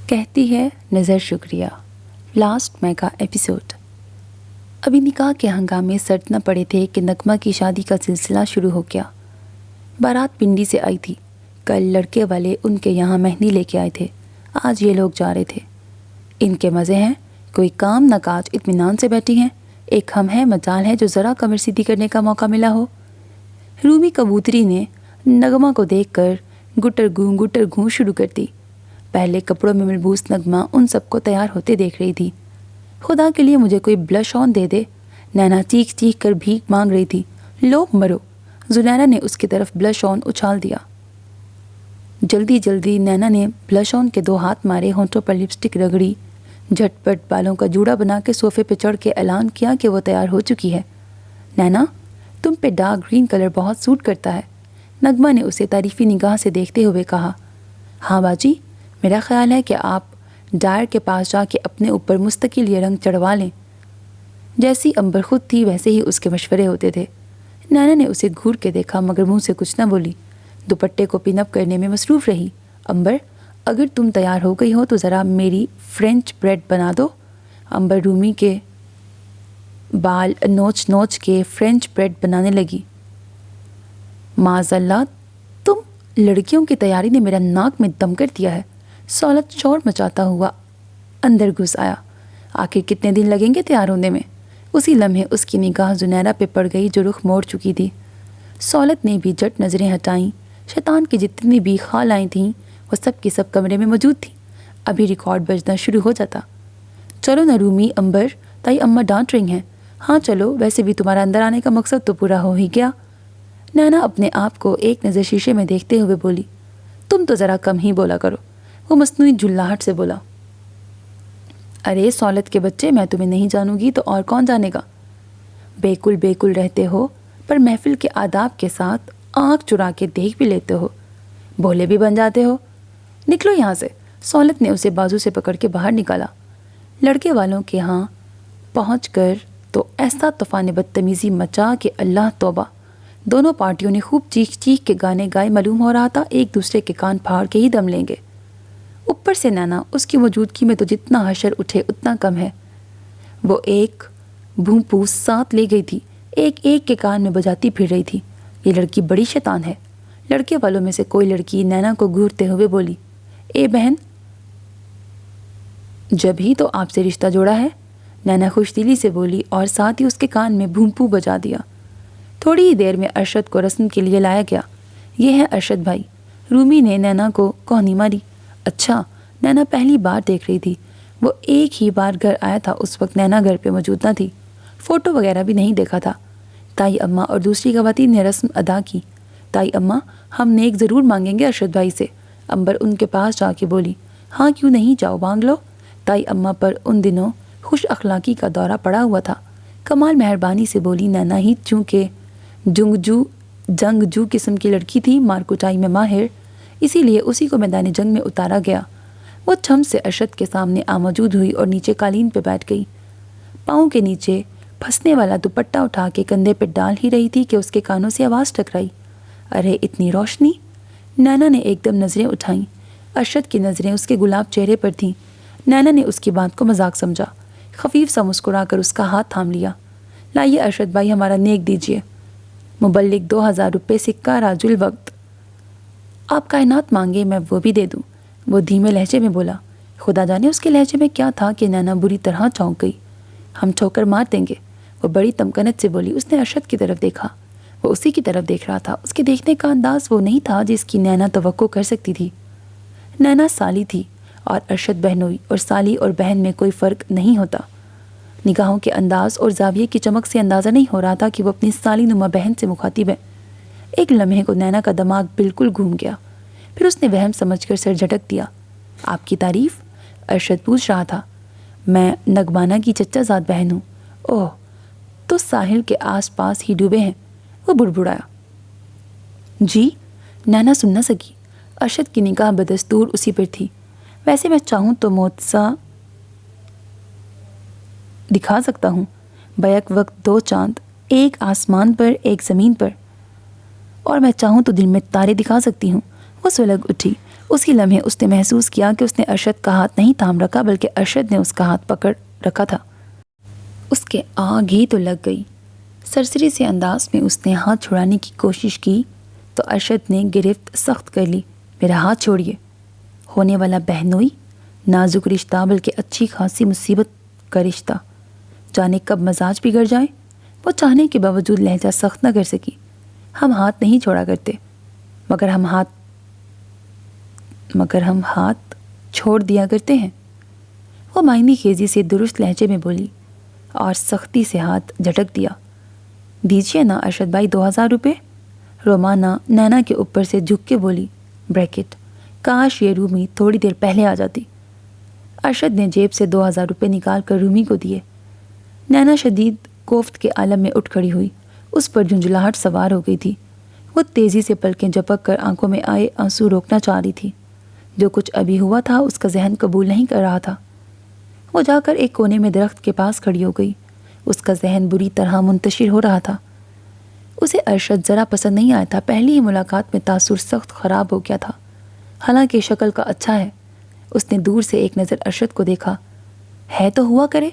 کہتی ہے نظر شکریہ لاسٹ میں کا ایپیسوڈ۔ ابھی نکاح کے ہنگامے سرد نہ پڑے تھے کہ نغمہ کی شادی کا سلسلہ شروع ہو گیا۔ بارات پنڈی سے آئی تھی۔ کل لڑکے والے ان کے یہاں مہندی لے کے آئے تھے، آج یہ لوگ جا رہے تھے۔ ان کے مزے ہیں، کوئی کام نہ کاج، اطمینان سے بیٹھی ہیں۔ ایک ہم ہے مجال ہے جو ذرا کمر سیدھی کرنے کا موقع ملا ہو۔ رومی کبوتری نے نغمہ کو دیکھ کر گٹر گوں شروع کر دی۔ پہلے کپڑوں میں ملبوس نغمہ ان سب کو تیار ہوتے دیکھ رہی تھی۔ خدا کے لیے مجھے کوئی بلش آن دے دے، نینا چیخ چیخ کر بھیک مانگ رہی تھی۔ لو مرو، زنیرہ نے اس کی طرف بلش آن اچھال دیا۔ جلدی جلدی نینا نے بلش آن کے 2 ہاتھ مارے، ہونٹوں پر لپسٹک رگڑی، جھٹ پٹ بالوں کا جوڑا بنا کے صوفے پہ چڑھ کے اعلان کیا کہ وہ تیار ہو چکی ہے۔ نینا، تم پہ ڈارک گرین کلر بہت سوٹ کرتا ہے۔ نغمہ نے اسے تعریفی نگاہ سے دیکھتے ہوئے کہا۔ ہاں باجی، میرا خیال ہے کہ آپ ڈائر کے پاس جا کے اپنے اوپر مستقل یہ رنگ چڑھوا لیں۔ جیسی امبر خود تھی ویسے ہی اس کے مشورے ہوتے تھے۔ نینا نے اسے گھور کے دیکھا مگر منہ سے کچھ نہ بولی، دوپٹے کو پن اپ کرنے میں مصروف رہی۔ امبر، اگر تم تیار ہو گئی ہو تو ذرا میری فرینچ بریڈ بنا دو۔ امبر رومی کے بال نوچ نوچ کے فرینچ بریڈ بنانے لگی۔ معاذ اللہ، تم لڑکیوں کی تیاری نے میرا ناک میں دم کر دیا ہے۔ سہولت شور مچاتا ہوا اندر گھس آیا۔ آخر کتنے دن لگیں گے تیار ہونے میں؟ اسی لمحے اس کی نگاہ زنیرہ پہ پڑ گئی جو رخ موڑ چکی تھی۔ سہولت نے بھی جٹ نظریں ہٹائیں۔ شیطان کی جتنی بھی خالائیں تھیں وہ سب کی سب کمرے میں موجود تھیں۔ ابھی ریکارڈ بجنا شروع ہو جاتا۔ چلو نہ رومی، امبر، تائی اماں ڈانٹ رہی ہیں۔ ہاں چلو، ویسے بھی تمہارا اندر آنے کا مقصد تو پورا ہو ہی گیا۔ نینا اپنے آپ کو ایک نظر شیشے میں دیکھتے ہوئے بولی۔ تم تو ذرا کم ہی بولا کرو، وہ مصنوعی جھلاہٹ سے بولا۔ ارے سہولت کے بچے، میں تمہیں نہیں جانوں گی تو اور کون جانے گا؟ بیکل رہتے ہو پر محفل کے آداب کے ساتھ آنکھ چرا کے دیکھ بھی لیتے ہو، بھولے بھی بن جاتے ہو۔ نکلو یہاں سے۔ سہولت نے اسے بازو سے پکڑ کے باہر نکالا۔ لڑکے والوں کے ہاں پہنچ کر تو ایسا طوفان بدتمیزی مچا کہ اللہ توبہ، دونوں پارٹیوں نے خوب چیخ چیخ کے گانے گائے۔ معلوم ہو رہا تھا ایک دوسرے کے کان پھاڑ کے ہی دم لیں گے۔ اوپر سے نینا، اس کی موجودگی میں تو جتنا حشر اٹھے اتنا کم ہے۔ وہ ایک بھونپو ساتھ لے گئی تھی، ایک ایک کے کان میں بجاتی پھر رہی تھی۔ یہ لڑکی بڑی شیطان ہے۔ لڑکے والوں میں سے کوئی لڑکی نینا کو گھورتے ہوئے بولی۔ اے بہن، جب ہی تو آپ سے رشتہ جوڑا ہے، نینا خوش دلی سے بولی اور ساتھ ہی اس کے کان میں بھونپو بجا دیا۔ تھوڑی ہی دیر میں ارشد کو رسم کے لیے لایا گیا۔ یہ ہے ارشد بھائی۔ رومی نے نینا کو کوہنی ماری۔ اچھا، نینا پہلی بار دیکھ رہی تھی۔ وہ ایک ہی بار گھر آیا تھا، اس وقت نینا گھر پہ موجود نہ تھی، فوٹو وغیرہ بھی نہیں دیکھا تھا۔ تائی اماں اور دوسری خواتین نے رسم ادا کی۔ تائی اماں، ہم نیک ضرور مانگیں گے ارشد بھائی سے۔ امبر ان کے پاس جا کے بولی۔ ہاں کیوں نہیں، جاؤ مانگ لو۔ تائی اماں پر ان دنوں خوش اخلاقی کا دورہ پڑا ہوا تھا۔ کمال مہربانی سے بولی۔ نینا ہی چونکہ جنگجو قسم کی لڑکی تھی، مارکوٹائی میں ماہر، اسی لیے اسی کو میدان جنگ میں اتارا گیا۔ وہ چھم سے ارشد کے سامنے موجود ہوئی اور نیچے قالین پہ بیٹھ گئی۔ پاؤں کے نیچے پھنسنے والا دوپٹہ اٹھا کے کندھے پہ ڈال ہی رہی تھی کہ اس کے کانوں سے آواز ٹکرائی۔ ارے اتنی روشنی! نینا نے ایک دم نظریں اٹھائیں۔ ارشد کی نظریں اس کے گلاب چہرے پر تھیں۔ نینا نے اس کی بات کو مذاق سمجھا، خفیف سا مسکرا کر اس کا ہاتھ تھام لیا۔ لائیے ارشد بھائی، ہمارا نیک دیجیے۔ مبلغ 2000 روپے سکہ راج الوقت۔ آپ کائنات مانگے میں وہ بھی دے دوں، وہ دھیمے لہجے میں بولا۔ خدا جانے اس کے لہجے میں کیا تھا کہ نینا بری طرح چونک گئی۔ ہم ٹھوکر مار دیں گے، وہ بڑی تمکنت سے بولی۔ اس نے ارشد کی طرف دیکھا، وہ اسی کی طرف دیکھ رہا تھا۔ اس کے دیکھنے کا انداز وہ نہیں تھا جس کی نینا توقع کر سکتی تھی۔ نینا سالی تھی اور ارشد بہنوئی، اور سالی اور بہن میں کوئی فرق نہیں ہوتا۔ نگاہوں کے انداز اور زاویے کی چمک سے اندازہ نہیں ہو رہا تھا کہ وہ اپنی سالی نما بہن سے مخاطب ہے۔ ایک لمحے کو نینا کا دماغ بالکل گھوم گیا، پھر اس نے وہم سمجھ کر سر جھٹک دیا۔ آپ کی تعریف؟ ارشد پوچھ رہا تھا۔ میں نگمانہ کی چچا زاد بہن ہوں۔ اوہ، تو ساحل کے آس پاس ہی ڈوبے ہیں، وہ بڑبڑایا۔ جی؟ نینا سن نہ سکی۔ ارشد کی نگاہ بدستور اسی پر تھی۔ ویسے میں چاہوں تو معجزہ دکھا سکتا ہوں، بیک وقت 2 چاند، ایک آسمان پر ایک زمین پر، اور میں چاہوں تو دن میں تارے دکھا سکتی ہوں۔ وہ سلگ اٹھی۔ اسی لمحے اس نے محسوس کیا کہ اس نے ارشد کا ہاتھ نہیں تھام رکھا بلکہ ارشد نے اس کا ہاتھ پکڑ رکھا تھا۔ اس کے آگ ہی تو لگ گئی۔ سرسری سے انداز میں اس نے ہاتھ چھڑانے کی کوشش کی تو ارشد نے گرفت سخت کر لی۔ میرا ہاتھ چھوڑیے۔ ہونے والا بہنوئی نازک رشتہ بلکہ اچھی خاصی مصیبت کا رشتہ، جانے کب مزاج بگڑ جائے۔ وہ چاہنے کے باوجود لہجہ سخت نہ کر سکی۔ ہم ہاتھ نہیں چھوڑا کرتے، مگر ہم ہاتھ چھوڑ دیا کرتے ہیں۔ وہ معنی خیزی سے درست لہجے میں بولی اور سختی سے ہاتھ جھٹک دیا۔ دیجیے نا ارشد بھائی 2000 روپے۔ رومانہ نینا کے اوپر سے جھک کے بولی، بریکٹ کاش یہ رومی تھوڑی دیر پہلے آ جاتی۔ ارشد نے جیب سے 2000 روپے نکال کر رومی کو دیے۔ نینا شدید کوفت کے عالم میں اٹھ کھڑی ہوئی۔ اس پر جھنجھلاہٹ سوار ہو گئی تھی۔ وہ تیزی سے پلکیں جھپک کر آنکھوں میں آئے آنسو روکنا چاہ رہی تھی۔ جو کچھ ابھی ہوا تھا اس کا ذہن قبول نہیں کر رہا تھا۔ وہ جا کر ایک کونے میں درخت کے پاس کھڑی ہو گئی۔ اس کا ذہن بری طرح منتشر ہو رہا تھا۔ اسے ارشد ذرا پسند نہیں آیا تھا۔ پہلی ہی ملاقات میں تاثر سخت خراب ہو گیا تھا۔ حالانکہ شکل کا اچھا ہے۔ اس نے دور سے ایک نظر ارشد کو دیکھا۔ ہے تو ہوا کرے،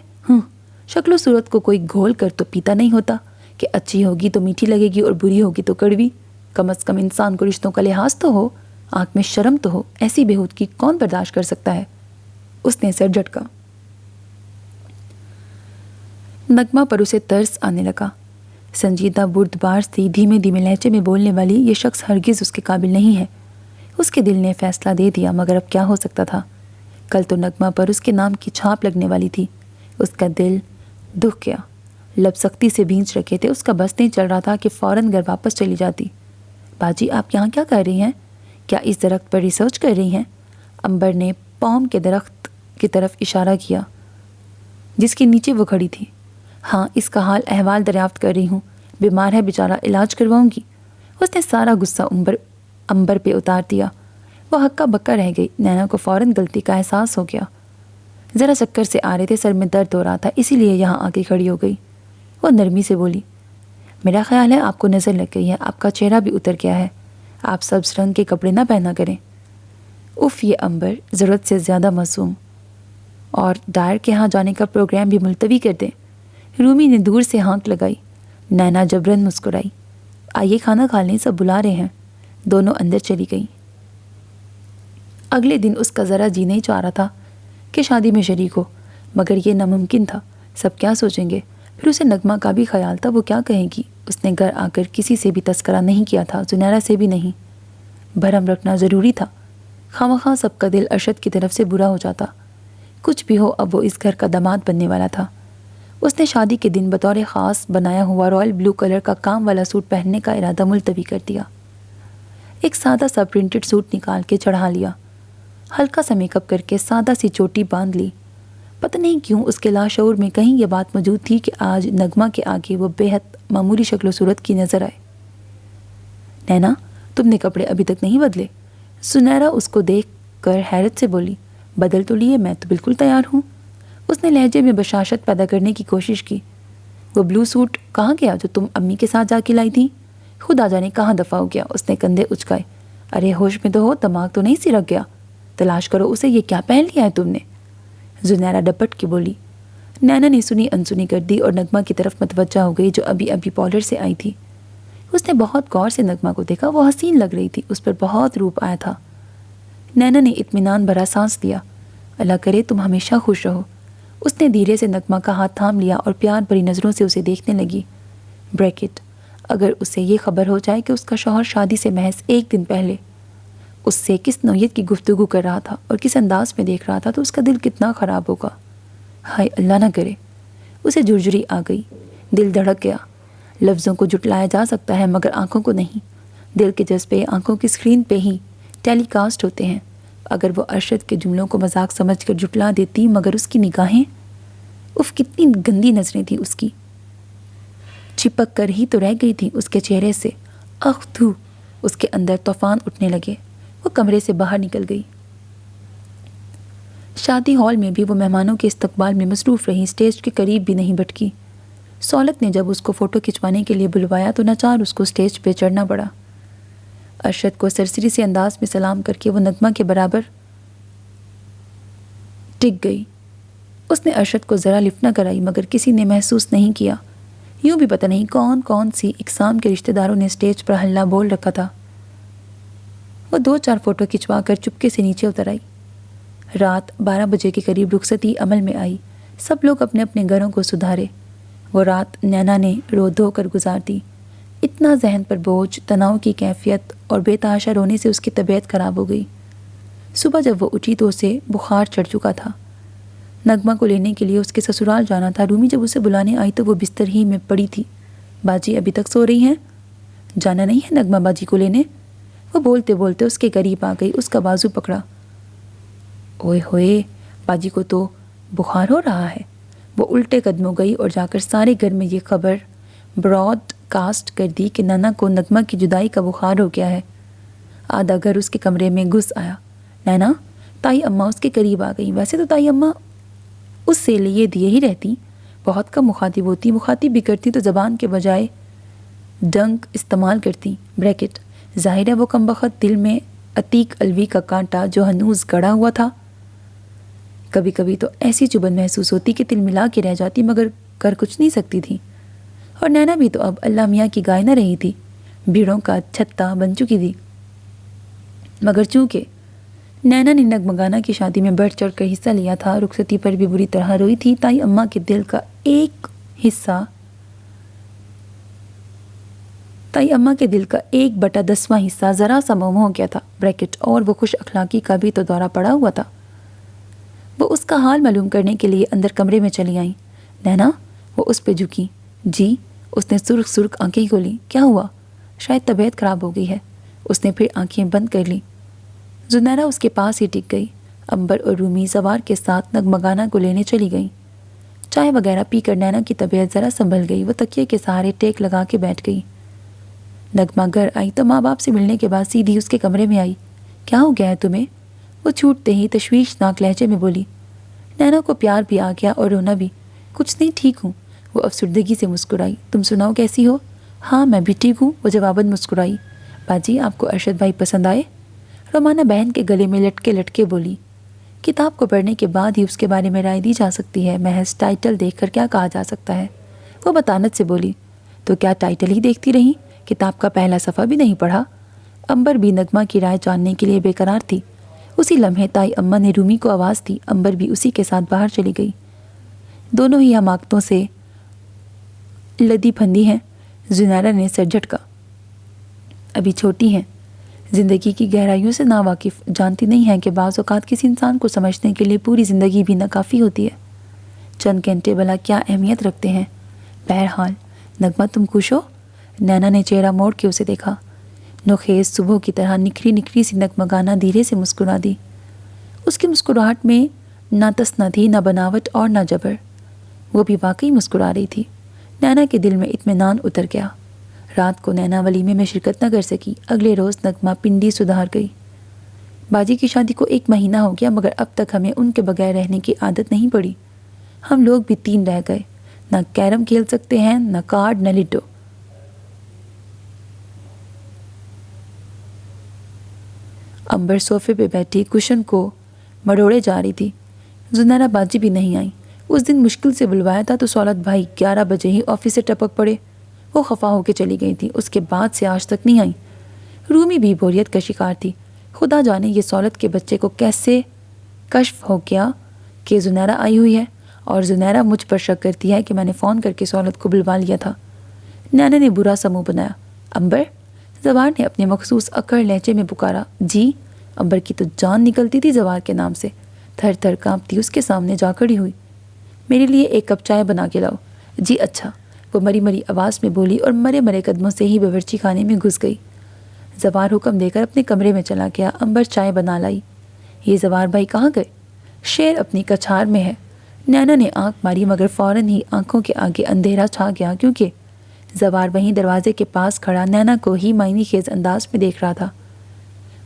شکل و صورت کو کوئی گھول کر تو پیتا نہیں ہوتا کہ اچھی ہوگی تو میٹھی لگے گی اور بری ہوگی تو کڑوی۔ کم از کم انسان کو رشتوں کا لحاظ تو ہو، آنکھ میں شرم تو ہو۔ ایسی بےہودگی کون برداشت کر سکتا ہے؟ اس نے سر جھٹکا۔ نغمہ پر اسے ترس آنے لگا۔ سنجیدہ بردبار سی دھیمے دھیمے لہجے میں بولنے والی یہ شخص ہرگز اس کے قابل نہیں ہے۔ اس کے دل نے فیصلہ دے دیا، مگر اب کیا ہو سکتا تھا؟ کل تو نغمہ پر اس کے نام کی چھاپ لگنے والی تھی۔ اس کا دل دکھ گیا، لب سختی سے بھینچ رکھے تھے۔ اس کا بس نہیں چل رہا تھا کہ فوراً گھر واپس چلی جاتی۔ باجی آپ یہاں کیا کر رہی ہیں؟ کیا اس درخت پر ریسرچ کر رہی ہیں؟ امبر نے پوم کے درخت کی طرف اشارہ کیا جس کے نیچے وہ کھڑی تھی۔ ہاں، اس کا حال احوال دریافت کر رہی ہوں۔ بیمار ہے بیچارہ، علاج کرواؤں گی۔ اس نے سارا غصہ امبر پہ اتار دیا۔ وہ ہکا بکا رہ گئی۔ نینا کو فوراً غلطی کا احساس ہو گیا۔ ذرا چکر سے آ رہے تھے، سر میں درد ہو رہا تھا، اسی لیے یہاں آ کے کھڑی ہو گئی۔ وہ نرمی سے بولی، میرا خیال ہے آپ کو نظر لگ گئی ہے، آپ کا چہرہ بھی اتر گیا ہے، آپ سبز رنگ کے کپڑے نہ پہنا کریں۔ اف، یہ امبر ضرورت سے زیادہ معصوم، اور ڈائر کے ہاں جانے کا پروگرام بھی ملتوی کر دیں۔ رومی نے دور سے ہانک لگائی۔ نینا جبرن مسکرائی۔ آئیے کھانا کھا لیں، سب بلا رہے ہیں۔ دونوں اندر چلی گئیں۔ اگلے دن اس کا ذرا جی نہیں چاہ رہا تھا کہ شادی میں شریک ہو، مگر یہ ناممکن تھا۔ سب کیا سوچیں گے؟ پھر اسے نغمہ کا بھی خیال تھا، وہ کیا کہے گی؟ اس نے گھر آ کر کسی سے بھی تذکرہ نہیں کیا تھا، زنیرہ سے بھی نہیں۔ بھرم رکھنا ضروری تھا، خواہ سب کا دل ارشد کی طرف سے برا ہو جاتا۔ کچھ بھی ہو، اب وہ اس گھر کا داماد بننے والا تھا۔ اس نے شادی کے دن بطور خاص بنایا ہوا رائل بلو کلر کا کام والا سوٹ پہننے کا ارادہ ملتوی کر دیا۔ ایک سادہ سا پرنٹڈ سوٹ نکال کے چڑھا لیا، ہلکا سا میک اپ کر کے سادہ سی چوٹی باندھ لی۔ پتہ نہیں کیوں اس کے لاشعور میں کہیں یہ بات موجود تھی کہ آج نغمہ کے آگے وہ بے حد معمولی شکل و صورت کی نظر آئے۔ نینا، تم نے کپڑے ابھی تک نہیں بدلے؟ سنیرا اس کو دیکھ کر حیرت سے بولی۔ بدل تو لیے، میں تو بالکل تیار ہوں۔ اس نے لہجے میں بشاشت پیدا کرنے کی کوشش کی۔ وہ بلو سوٹ کہاں گیا جو تم امی کے ساتھ جا کے لائی تھی؟ خدا جانے کہاں دفع ہو گیا۔ اس نے کندھے اچکائے۔ ارے ہوش میں تو ہو، دماغ تو نہیں سی رکھ گیا؟ تلاش کرو اسے، یہ کیا پہن لیا ہے تم نے؟ زنیرا ڈپٹ کے بولی۔ نینا نے سنی انسنی کر دی اور نغمہ کی طرف متوجہ ہو گئی جو ابھی پارلر سے آئی تھی۔ اس نے بہت غور سے نغمہ کو دیکھا، وہ حسین لگ رہی تھی، اس پر بہت روپ آیا تھا۔ نینا نے اطمینان بھرا سانس لیا۔ اللہ کرے تم ہمیشہ خوش رہو۔ اس نے دھیرے سے نغمہ کا ہاتھ تھام لیا اور پیار بھری نظروں سے اسے دیکھنے لگی۔ بریکٹ اگر اسے یہ خبر ہو جائے کہ اس کا شوہر شادی سے محض ایک دن پہلے اس سے کس نوعیت کی گفتگو کر رہا تھا اور کس انداز میں دیکھ رہا تھا تو اس کا دل کتنا خراب ہوگا۔ ہائے اللہ نہ کرے۔ اسے جھرجھری آ گئی، دل دھڑک گیا۔ لفظوں کو جٹلایا جا سکتا ہے مگر آنکھوں کو نہیں۔ دل کے جذبے آنکھوں کی اسکرین پہ ہی ٹیلی کاسٹ ہوتے ہیں۔ اگر وہ ارشد کے جملوں کو مذاق سمجھ کر جٹلا دیتی، مگر اس کی نگاہیں، اف کتنی گندی نظریں تھیں اس کی، چپک کر ہی تو رہ گئی تھی اس کے چہرے سے۔ اخ تھو، اس کے اندر طوفان اٹھنے لگے۔ وہ کمرے سے باہر نکل گئی۔ شادی ہال میں بھی وہ مہمانوں کے استقبال میں مصروف رہی، اسٹیج کے قریب بھی نہیں بٹکی۔ سولت نے جب اس کو فوٹو کھنچوانے کے لیے بلوایا تو ناچار اس کو اسٹیج پہ چڑھنا پڑا۔ ارشد کو سرسری سے انداز میں سلام کر کے وہ نغمہ کے برابر ٹک گئی۔ اس نے ارشد کو ذرا لفٹ نہ کرائی مگر کسی نے محسوس نہیں کیا۔ یوں بھی پتہ نہیں کون کون سی اقسام کے رشتہ داروں نے اسٹیج پر ہلہ بول رکھا تھا۔ وہ 2-4 فوٹو کھنچوا کر چپکے سے نیچے اتر آئی۔ رات 12 بجے کے قریب رخصتی عمل میں آئی۔ سب لوگ اپنے اپنے گھروں کو سدھارے۔ وہ رات نینا نے رو دھو کر گزار دی۔ اتنا ذہن پر بوجھ، تناؤ کی کیفیت اور بے تحاشا رونے سے اس کی طبیعت خراب ہو گئی۔ صبح جب وہ اٹھی تو اسے بخار چڑھ چکا تھا۔ نغمہ کو لینے کے لیے اس کے سسرال جانا تھا۔ رومی جب اسے بلانے آئی تو وہ بستر ہی میں پڑی تھی۔ باجی ابھی تک سو رہی ہیں؟ جانا نہیں ہے نغمہ باجی کو لینے؟ وہ بولتے بولتے اس کے قریب آ گئی، اس کا بازو پکڑا۔ اوئے ہوئے، باجی کو تو بخار ہو رہا ہے۔ وہ الٹے قدموں گئی اور جا کر سارے گھر میں یہ خبر براڈ کاسٹ کر دی کہ نانا کو نغمہ کی جدائی کا بخار ہو گیا ہے۔ آدھا گھر اس کے کمرے میں گھس آیا۔ نینا، تائی اماں اس کے قریب آ گئی۔ ویسے تو تائی اماں اس سے لیے دیے ہی رہتی، بہت کم مخاطب ہوتی، مخاطب بھی کرتی تو زبان کے بجائے ڈنک استعمال کرتی۔ بریکٹ ظاہر ہے وہ کمبخت دل میں عتیق الوی کا کانٹا جو ہنوز گڑا ہوا تھا۔ کبھی کبھی تو ایسی چبھن محسوس ہوتی کہ دل ملا کے رہ جاتی مگر کر کچھ نہیں سکتی تھی۔ اور نینا بھی تو اب اللہ میاں کی گائے نہ رہی تھی، بھیڑوں کا چھتا بن چکی تھی۔ مگر چونکہ نینا نے نغمگانہ کی شادی میں بڑھ چڑھ کر حصہ لیا تھا، رخصتی پر بھی بری طرح روئی تھی، تائی اماں کے دل کا ایک حصہ، تائی اماں کے دل کا 1/10واں حصہ ذرا سا موم ہو گیا تھا۔ بریکٹ اور وہ خوش اخلاقی کا بھی تو دورہ پڑا ہوا تھا۔ وہ اس کا حال معلوم کرنے کے لیے اندر کمرے میں چلی آئیں۔ نینا، وہ اس پہ جھکی۔ جی؟ اس نے سرخ سرخ آنکھیں کھولی۔ کیا ہوا؟ شاید طبیعت خراب ہو گئی ہے۔ اس نے پھر آنکھیں بند کر لیں۔ زنیرہ اس کے پاس ہی ٹک گئی۔ امبر اور رومی سوار کے ساتھ نغمگانہ کو لینے چلی گئیں۔ چائے وغیرہ پی کر نینا کی طبیعت ذرا سنبھل گئی۔ وہ تکیے کے سہارے ٹیک لگا کے بیٹھ گئی۔ نغمہ گھر آئی تو ماں باپ سے ملنے کے بعد سیدھی اس کے کمرے میں آئی۔ کیا ہو گیا ہے تمہیں؟ وہ چھوٹتے ہی تشویشناک لہجے میں بولی۔ نینا کو پیار بھی آ گیا اور رونا بھی۔ کچھ نہیں، ٹھیک ہوں، وہ افسردگی سے مسکرائی۔ تم سناؤ کیسی ہو؟ ہاں میں بھی ٹھیک ہوں، وہ جواباً مسکرائی۔ باجی آپ کو ارشد بھائی پسند آئے؟ رومانہ بہن کے گلے میں لٹکے لٹکے بولی۔ کتاب کو پڑھنے کے بعد ہی اس کے بارے میں رائے دی جا سکتی ہے، محض ٹائٹل دیکھ کر کیا کہا جا سکتا ہے؟ وہ بطانت سے بولی۔ تو کیا ٹائٹل ہی دیکھتی رہیں؟ کتاب کا پہلا صفحہ بھی نہیں پڑھا؟ امبر بھی نغمہ کی رائے جاننے کے لیے بے قرار تھی۔ اسی لمحے تائی اماں نے رومی کو آواز دی۔ امبر بھی اسی کے ساتھ باہر چلی گئی۔ دونوں ہی حماقتوں سے لدی پھندی ہیں، زنیرہ نے سر جھٹکا۔ ابھی چھوٹی ہیں، زندگی کی گہرائیوں سے ناواقف، جانتی نہیں ہیں کہ بعض اوقات کسی انسان کو سمجھنے کے لیے پوری زندگی بھی ناکافی ہوتی ہے۔ چند گھنٹے بھلا کیا اہمیت رکھتے ہیں؟ بہرحال نغمہ تم خوش ہو؟ نینا نے چہرہ موڑ کے اسے دیکھا۔ نوخیز صبح کی طرح نکھری نکھری سی نغمگانہ دھیرے سے مسکرا دی۔ اس کی مسکراہٹ میں نہ تس نہ تھی، نہ بناوٹ اور نہ جبر۔ وہ بھی واقعی مسکرا رہی تھی۔ نینا کے دل میں اطمینان اتر گیا۔ رات کو نینا ولیمے میں شرکت نہ کر سکی۔ اگلے روز نغمہ پنڈی سدھار گئی۔ باجی کی شادی کو 1 مہینہ ہو گیا مگر اب تک ہمیں ان کے بغیر رہنے کی عادت نہیں پڑی۔ ہم لوگ بھی 3 رہ گئے، نہ کیرم کھیل سکتے ہیں، نہ کارڈ، نہ لڈو۔ امبر صوفے پہ بیٹھی کشن کو مڑوڑے جا رہی تھی۔ زنیرہ باجی بھی نہیں آئی۔ اس دن مشکل سے بلوایا تھا تو سولت بھائی 11 بجے ہی آفس سے ٹپک پڑے۔ وہ خفا ہو کے چلی گئی تھی، اس کے بعد سے آج تک نہیں آئی۔ رومی بھی بوریت کا شکار تھی۔ خدا جانے یہ سولت کے بچے کو کیسے کشف ہو گیا کہ زنیرہ آئی ہوئی ہے، اور زنیرہ مجھ پر شک کرتی ہے کہ میں نے فون کر کے سولت کو بلوا لیا تھا۔ نینا نے برا سا منہ بنایا۔ امبر؟ زوار نے اپنے مخصوص اکڑ لہجے میں پکارا۔ جی؟ امبر کی تو جان نکلتی تھی زوار کے نام سے، تھر تھر کانپتی اس کے سامنے جا کھڑی ہوئی۔ میرے لیے 1 کپ چائے بنا کے لاؤ۔ جی اچھا، وہ مری مری آواز میں بولی اور مرے مرے قدموں سے ہی باورچی خانے میں گھس گئی۔ زوار حکم دے کر اپنے کمرے میں چلا گیا۔ امبر چائے بنا لائی۔ یہ زوار بھائی کہاں گئے؟ شیر اپنی کچھار میں ہے۔ نینا نے آنکھ ماری مگر فوراً ہی آنکھوں کے آگے اندھیرا چھا گیا کیونکہ زوار وہیں دروازے کے پاس کھڑا نینا کو ہی معنی خیز انداز میں دیکھ رہا تھا۔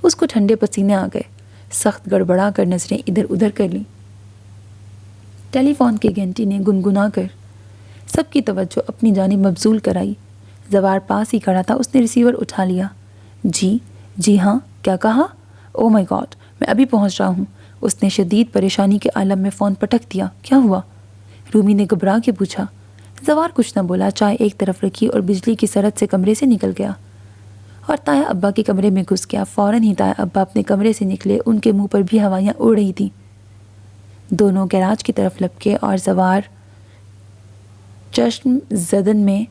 اس کو ٹھنڈے پسینے آ گئے۔ سخت گڑبڑا کر نظریں ادھر ادھر کر لیں۔ ٹیلی فون کی گھنٹی نے گنگنا کر سب کی توجہ اپنی جانب مبذول کرائی۔ زوار پاس ہی کھڑا تھا، اس نے ریسیور اٹھا لیا۔ جی؟ جی ہاں، کیا کہا؟ او مائی گاڈ، میں ابھی پہنچ رہا ہوں۔ اس نے شدید پریشانی کے عالم میں فون پٹک دیا۔ کیا ہوا؟ رومی نے گھبرا کے پوچھا۔ زوار کچھ نہ بولا، چائے ایک طرف رکھی اور بجلی کی سرحد سے کمرے سے نکل گیا اور تایا ابا کے کمرے میں گھس گیا۔ فوراً ہی تایا ابا اپنے کمرے سے نکلے، ان کے منہ پر بھی ہوائیاں اڑ رہی تھیں۔ دونوں گیراج کی طرف لپکے اور زوار چشم زدن میں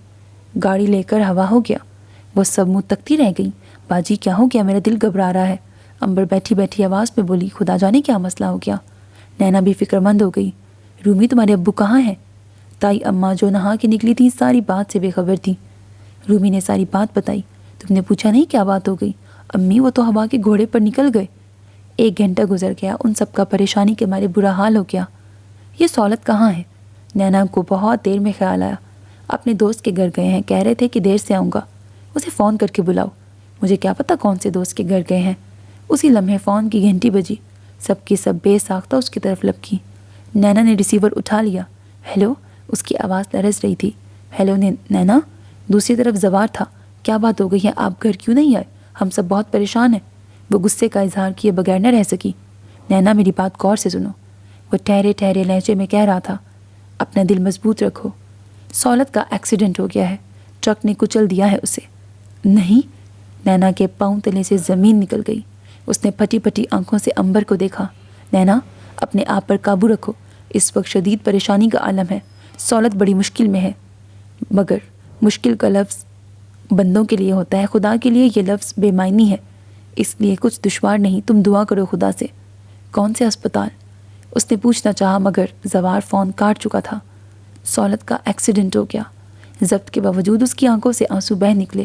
گاڑی لے کر ہوا ہو گیا۔ وہ سب منہ تکتی رہ گئی۔ باجی کیا ہو گیا؟ میرا دل گھبرا رہا ہے، امبر بیٹھی بیٹھی آواز میں بولی۔ خدا جانے کیا مسئلہ ہو گیا۔ نینا بھی فکر مند ہو گئی۔ رومی تمہارے ابو کہاں ہیں؟ تائی اماں جو نہا کے نکلی تھی ساری بات سے بے خبر تھی۔ رومی نے ساری بات بتائی۔ تم نے پوچھا نہیں کیا بات ہو گئی؟ امی وہ تو ہوا کے گھوڑے پر نکل گئے۔ 1 گھنٹہ گزر گیا، ان سب کا پریشانی کے مارے برا حال ہو گیا۔ یہ سہولت کہاں ہے؟ نینا کو بہت دیر میں خیال آیا۔ اپنے دوست کے گھر گئے ہیں، کہہ رہے تھے کہ دیر سے آؤں گا۔ اسے فون کر کے بلاؤ۔ مجھے کیا پتا کون سے دوست کے گھر گئے ہیں۔ اسی لمحے فون کی گھنٹی بجی۔ سب کی سب بے ساختہ اس کی طرف لپکی۔ نینا نے ریسیور اٹھا لیا۔ ہیلو، اس کی آواز لرز رہی تھی۔ ہیلو نینا؟ دوسری طرف زوار تھا۔ کیا بات ہو گئی ہے؟ آپ گھر کیوں نہیں آئے؟ ہم سب بہت پریشان ہیں۔ وہ غصے کا اظہار کیے بغیر نہ رہ سکی۔ نینا میری بات غور سے سنو، وہ ٹھہرے ٹھہرے لہجے میں کہہ رہا تھا۔ اپنا دل مضبوط رکھو، سہولت کا ایکسیڈنٹ ہو گیا ہے، ٹرک نے کچل دیا ہے اسے۔ نہیں؟ نینا کے پاؤں تلے سے زمین نکل گئی۔ اس نے پھٹی پھٹی آنکھوں سے امبر کو دیکھا۔ نینا اپنے آپ پر قابو رکھو، اس وقت شدید پریشانی کا عالم ہے، سہولت بڑی مشکل میں ہے۔ مگر مشکل کا لفظ بندوں کے لیے ہوتا ہے، خدا کے لیے یہ لفظ بے معنی ہے، اس لیے کچھ دشوار نہیں، تم دعا کرو خدا سے۔ کون سے ہسپتال؟ اس نے پوچھنا چاہا مگر زوار فون کاٹ چکا تھا۔ سہولت کا ایکسیڈنٹ ہو گیا۔ ضبط کے باوجود اس کی آنکھوں سے آنسو بہہ نکلے۔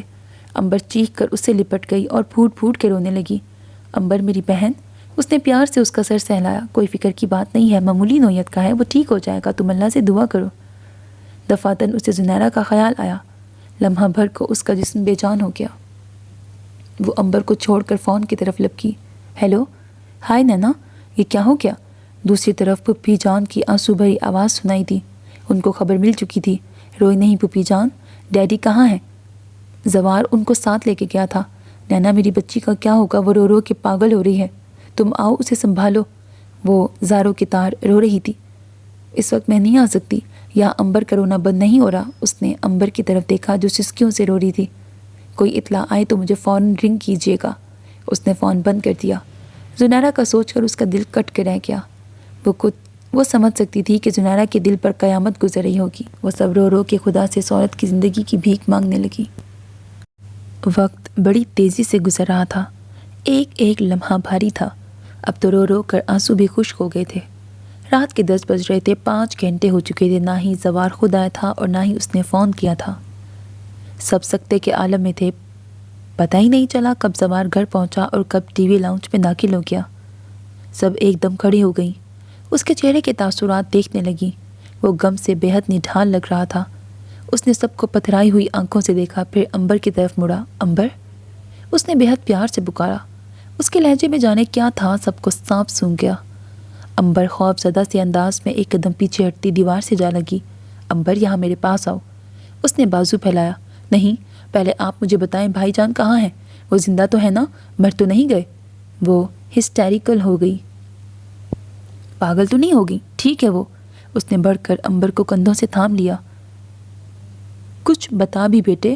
امبر چیخ کر اس سے لپٹ گئی اور پھوٹ پھوٹ کے رونے لگی۔ امبر میری بہن، اس نے پیار سے اس کا سر سہلایا۔ کوئی فکر کی بات نہیں ہے، معمولی نوعیت کا ہے، وہ ٹھیک ہو جائے گا، تم اللہ سے دعا کرو۔ دفعتاً اسے زنیرہ کا خیال آیا۔ لمحہ بھر کو اس کا جسم بے جان ہو گیا۔ وہ امبر کو چھوڑ کر فون کی طرف لپکی۔ ہیلو، ہائے نینا، یہ کیا ہو گیا؟ دوسری طرف پھپھی جان کی آنسو بھری آواز سنائی دی۔ ان کو خبر مل چکی تھی۔ روئی نہیں پھپھی جان، ڈیڈی کہاں ہیں؟ زوار ان کو ساتھ لے کے گیا تھا۔ نینا میری بچی کا کیا ہوگا؟ وہ رو رو کے پاگل ہو رہی ہے، تم آؤ اسے سنبھالو۔ وہ زاروں کی تار رو رہی تھی۔ اس وقت میں نہیں آ سکتی، یا امبر کا رونا بند نہیں ہو رہا۔ اس نے امبر کی طرف دیکھا جو سسکیوں سے رو رہی تھی۔ کوئی اطلاع آئے تو مجھے فوراً رنگ کیجیے گا۔ اس نے فون بند کر دیا۔ زنیرہ کا سوچ کر اس کا دل کٹ کے رہ گیا۔ وہ سمجھ سکتی تھی کہ زنیرہ کے دل پر قیامت گزر رہی ہوگی۔ وہ سب رو رو کے خدا سے سہولت کی زندگی کی بھیک مانگنے لگی۔ وقت بڑی تیزی سے گزر رہا تھا، ایک ایک لمحہ بھاری تھا۔ اب تو رو رو کر آنسو بھی خشک ہو گئے تھے۔ رات کے 10 بج رہے تھے، 5 گھنٹے ہو چکے تھے، نہ ہی زوار خود آیا تھا اور نہ ہی اس نے فون کیا تھا۔ سب سکتے کے عالم میں تھے۔ پتہ ہی نہیں چلا کب زوار گھر پہنچا اور کب ٹی وی لاؤنج میں داخل ہو گیا۔ سب ایک دم کھڑی ہو گئی۔ اس کے چہرے کے تاثرات دیکھنے لگی۔ وہ غم سے بے حد نڈھال لگ رہا تھا۔ اس نے سب کو پتھرائی ہوئی آنکھوں سے دیکھا، پھر امبر کی طرف مڑا۔ امبر؟ اس نے بے حد پیار سے پکارا۔ اس کے لہجے میں جانے کیا تھا، سب کو سانپ سونگھ گیا۔ امبر خوف زدہ سے انداز میں ایک قدم پیچھے ہٹتی دیوار سے جا لگی۔ امبر یہاں میرے پاس آؤ۔ اس نے بازو پھیلایا۔ نہیں، پہلے آپ مجھے بتائیں بھائی جان کہاں ہیں؟ وہ زندہ تو ہے نا؟ مر تو نہیں گئے؟ وہ ہسٹیریکل ہو گئی۔ پاگل تو نہیں ہوگی؟ ٹھیک ہے وہ۔ اس نے بڑھ کر امبر کو کندھوں سے تھام لیا۔ کچھ بتا بھی بیٹے،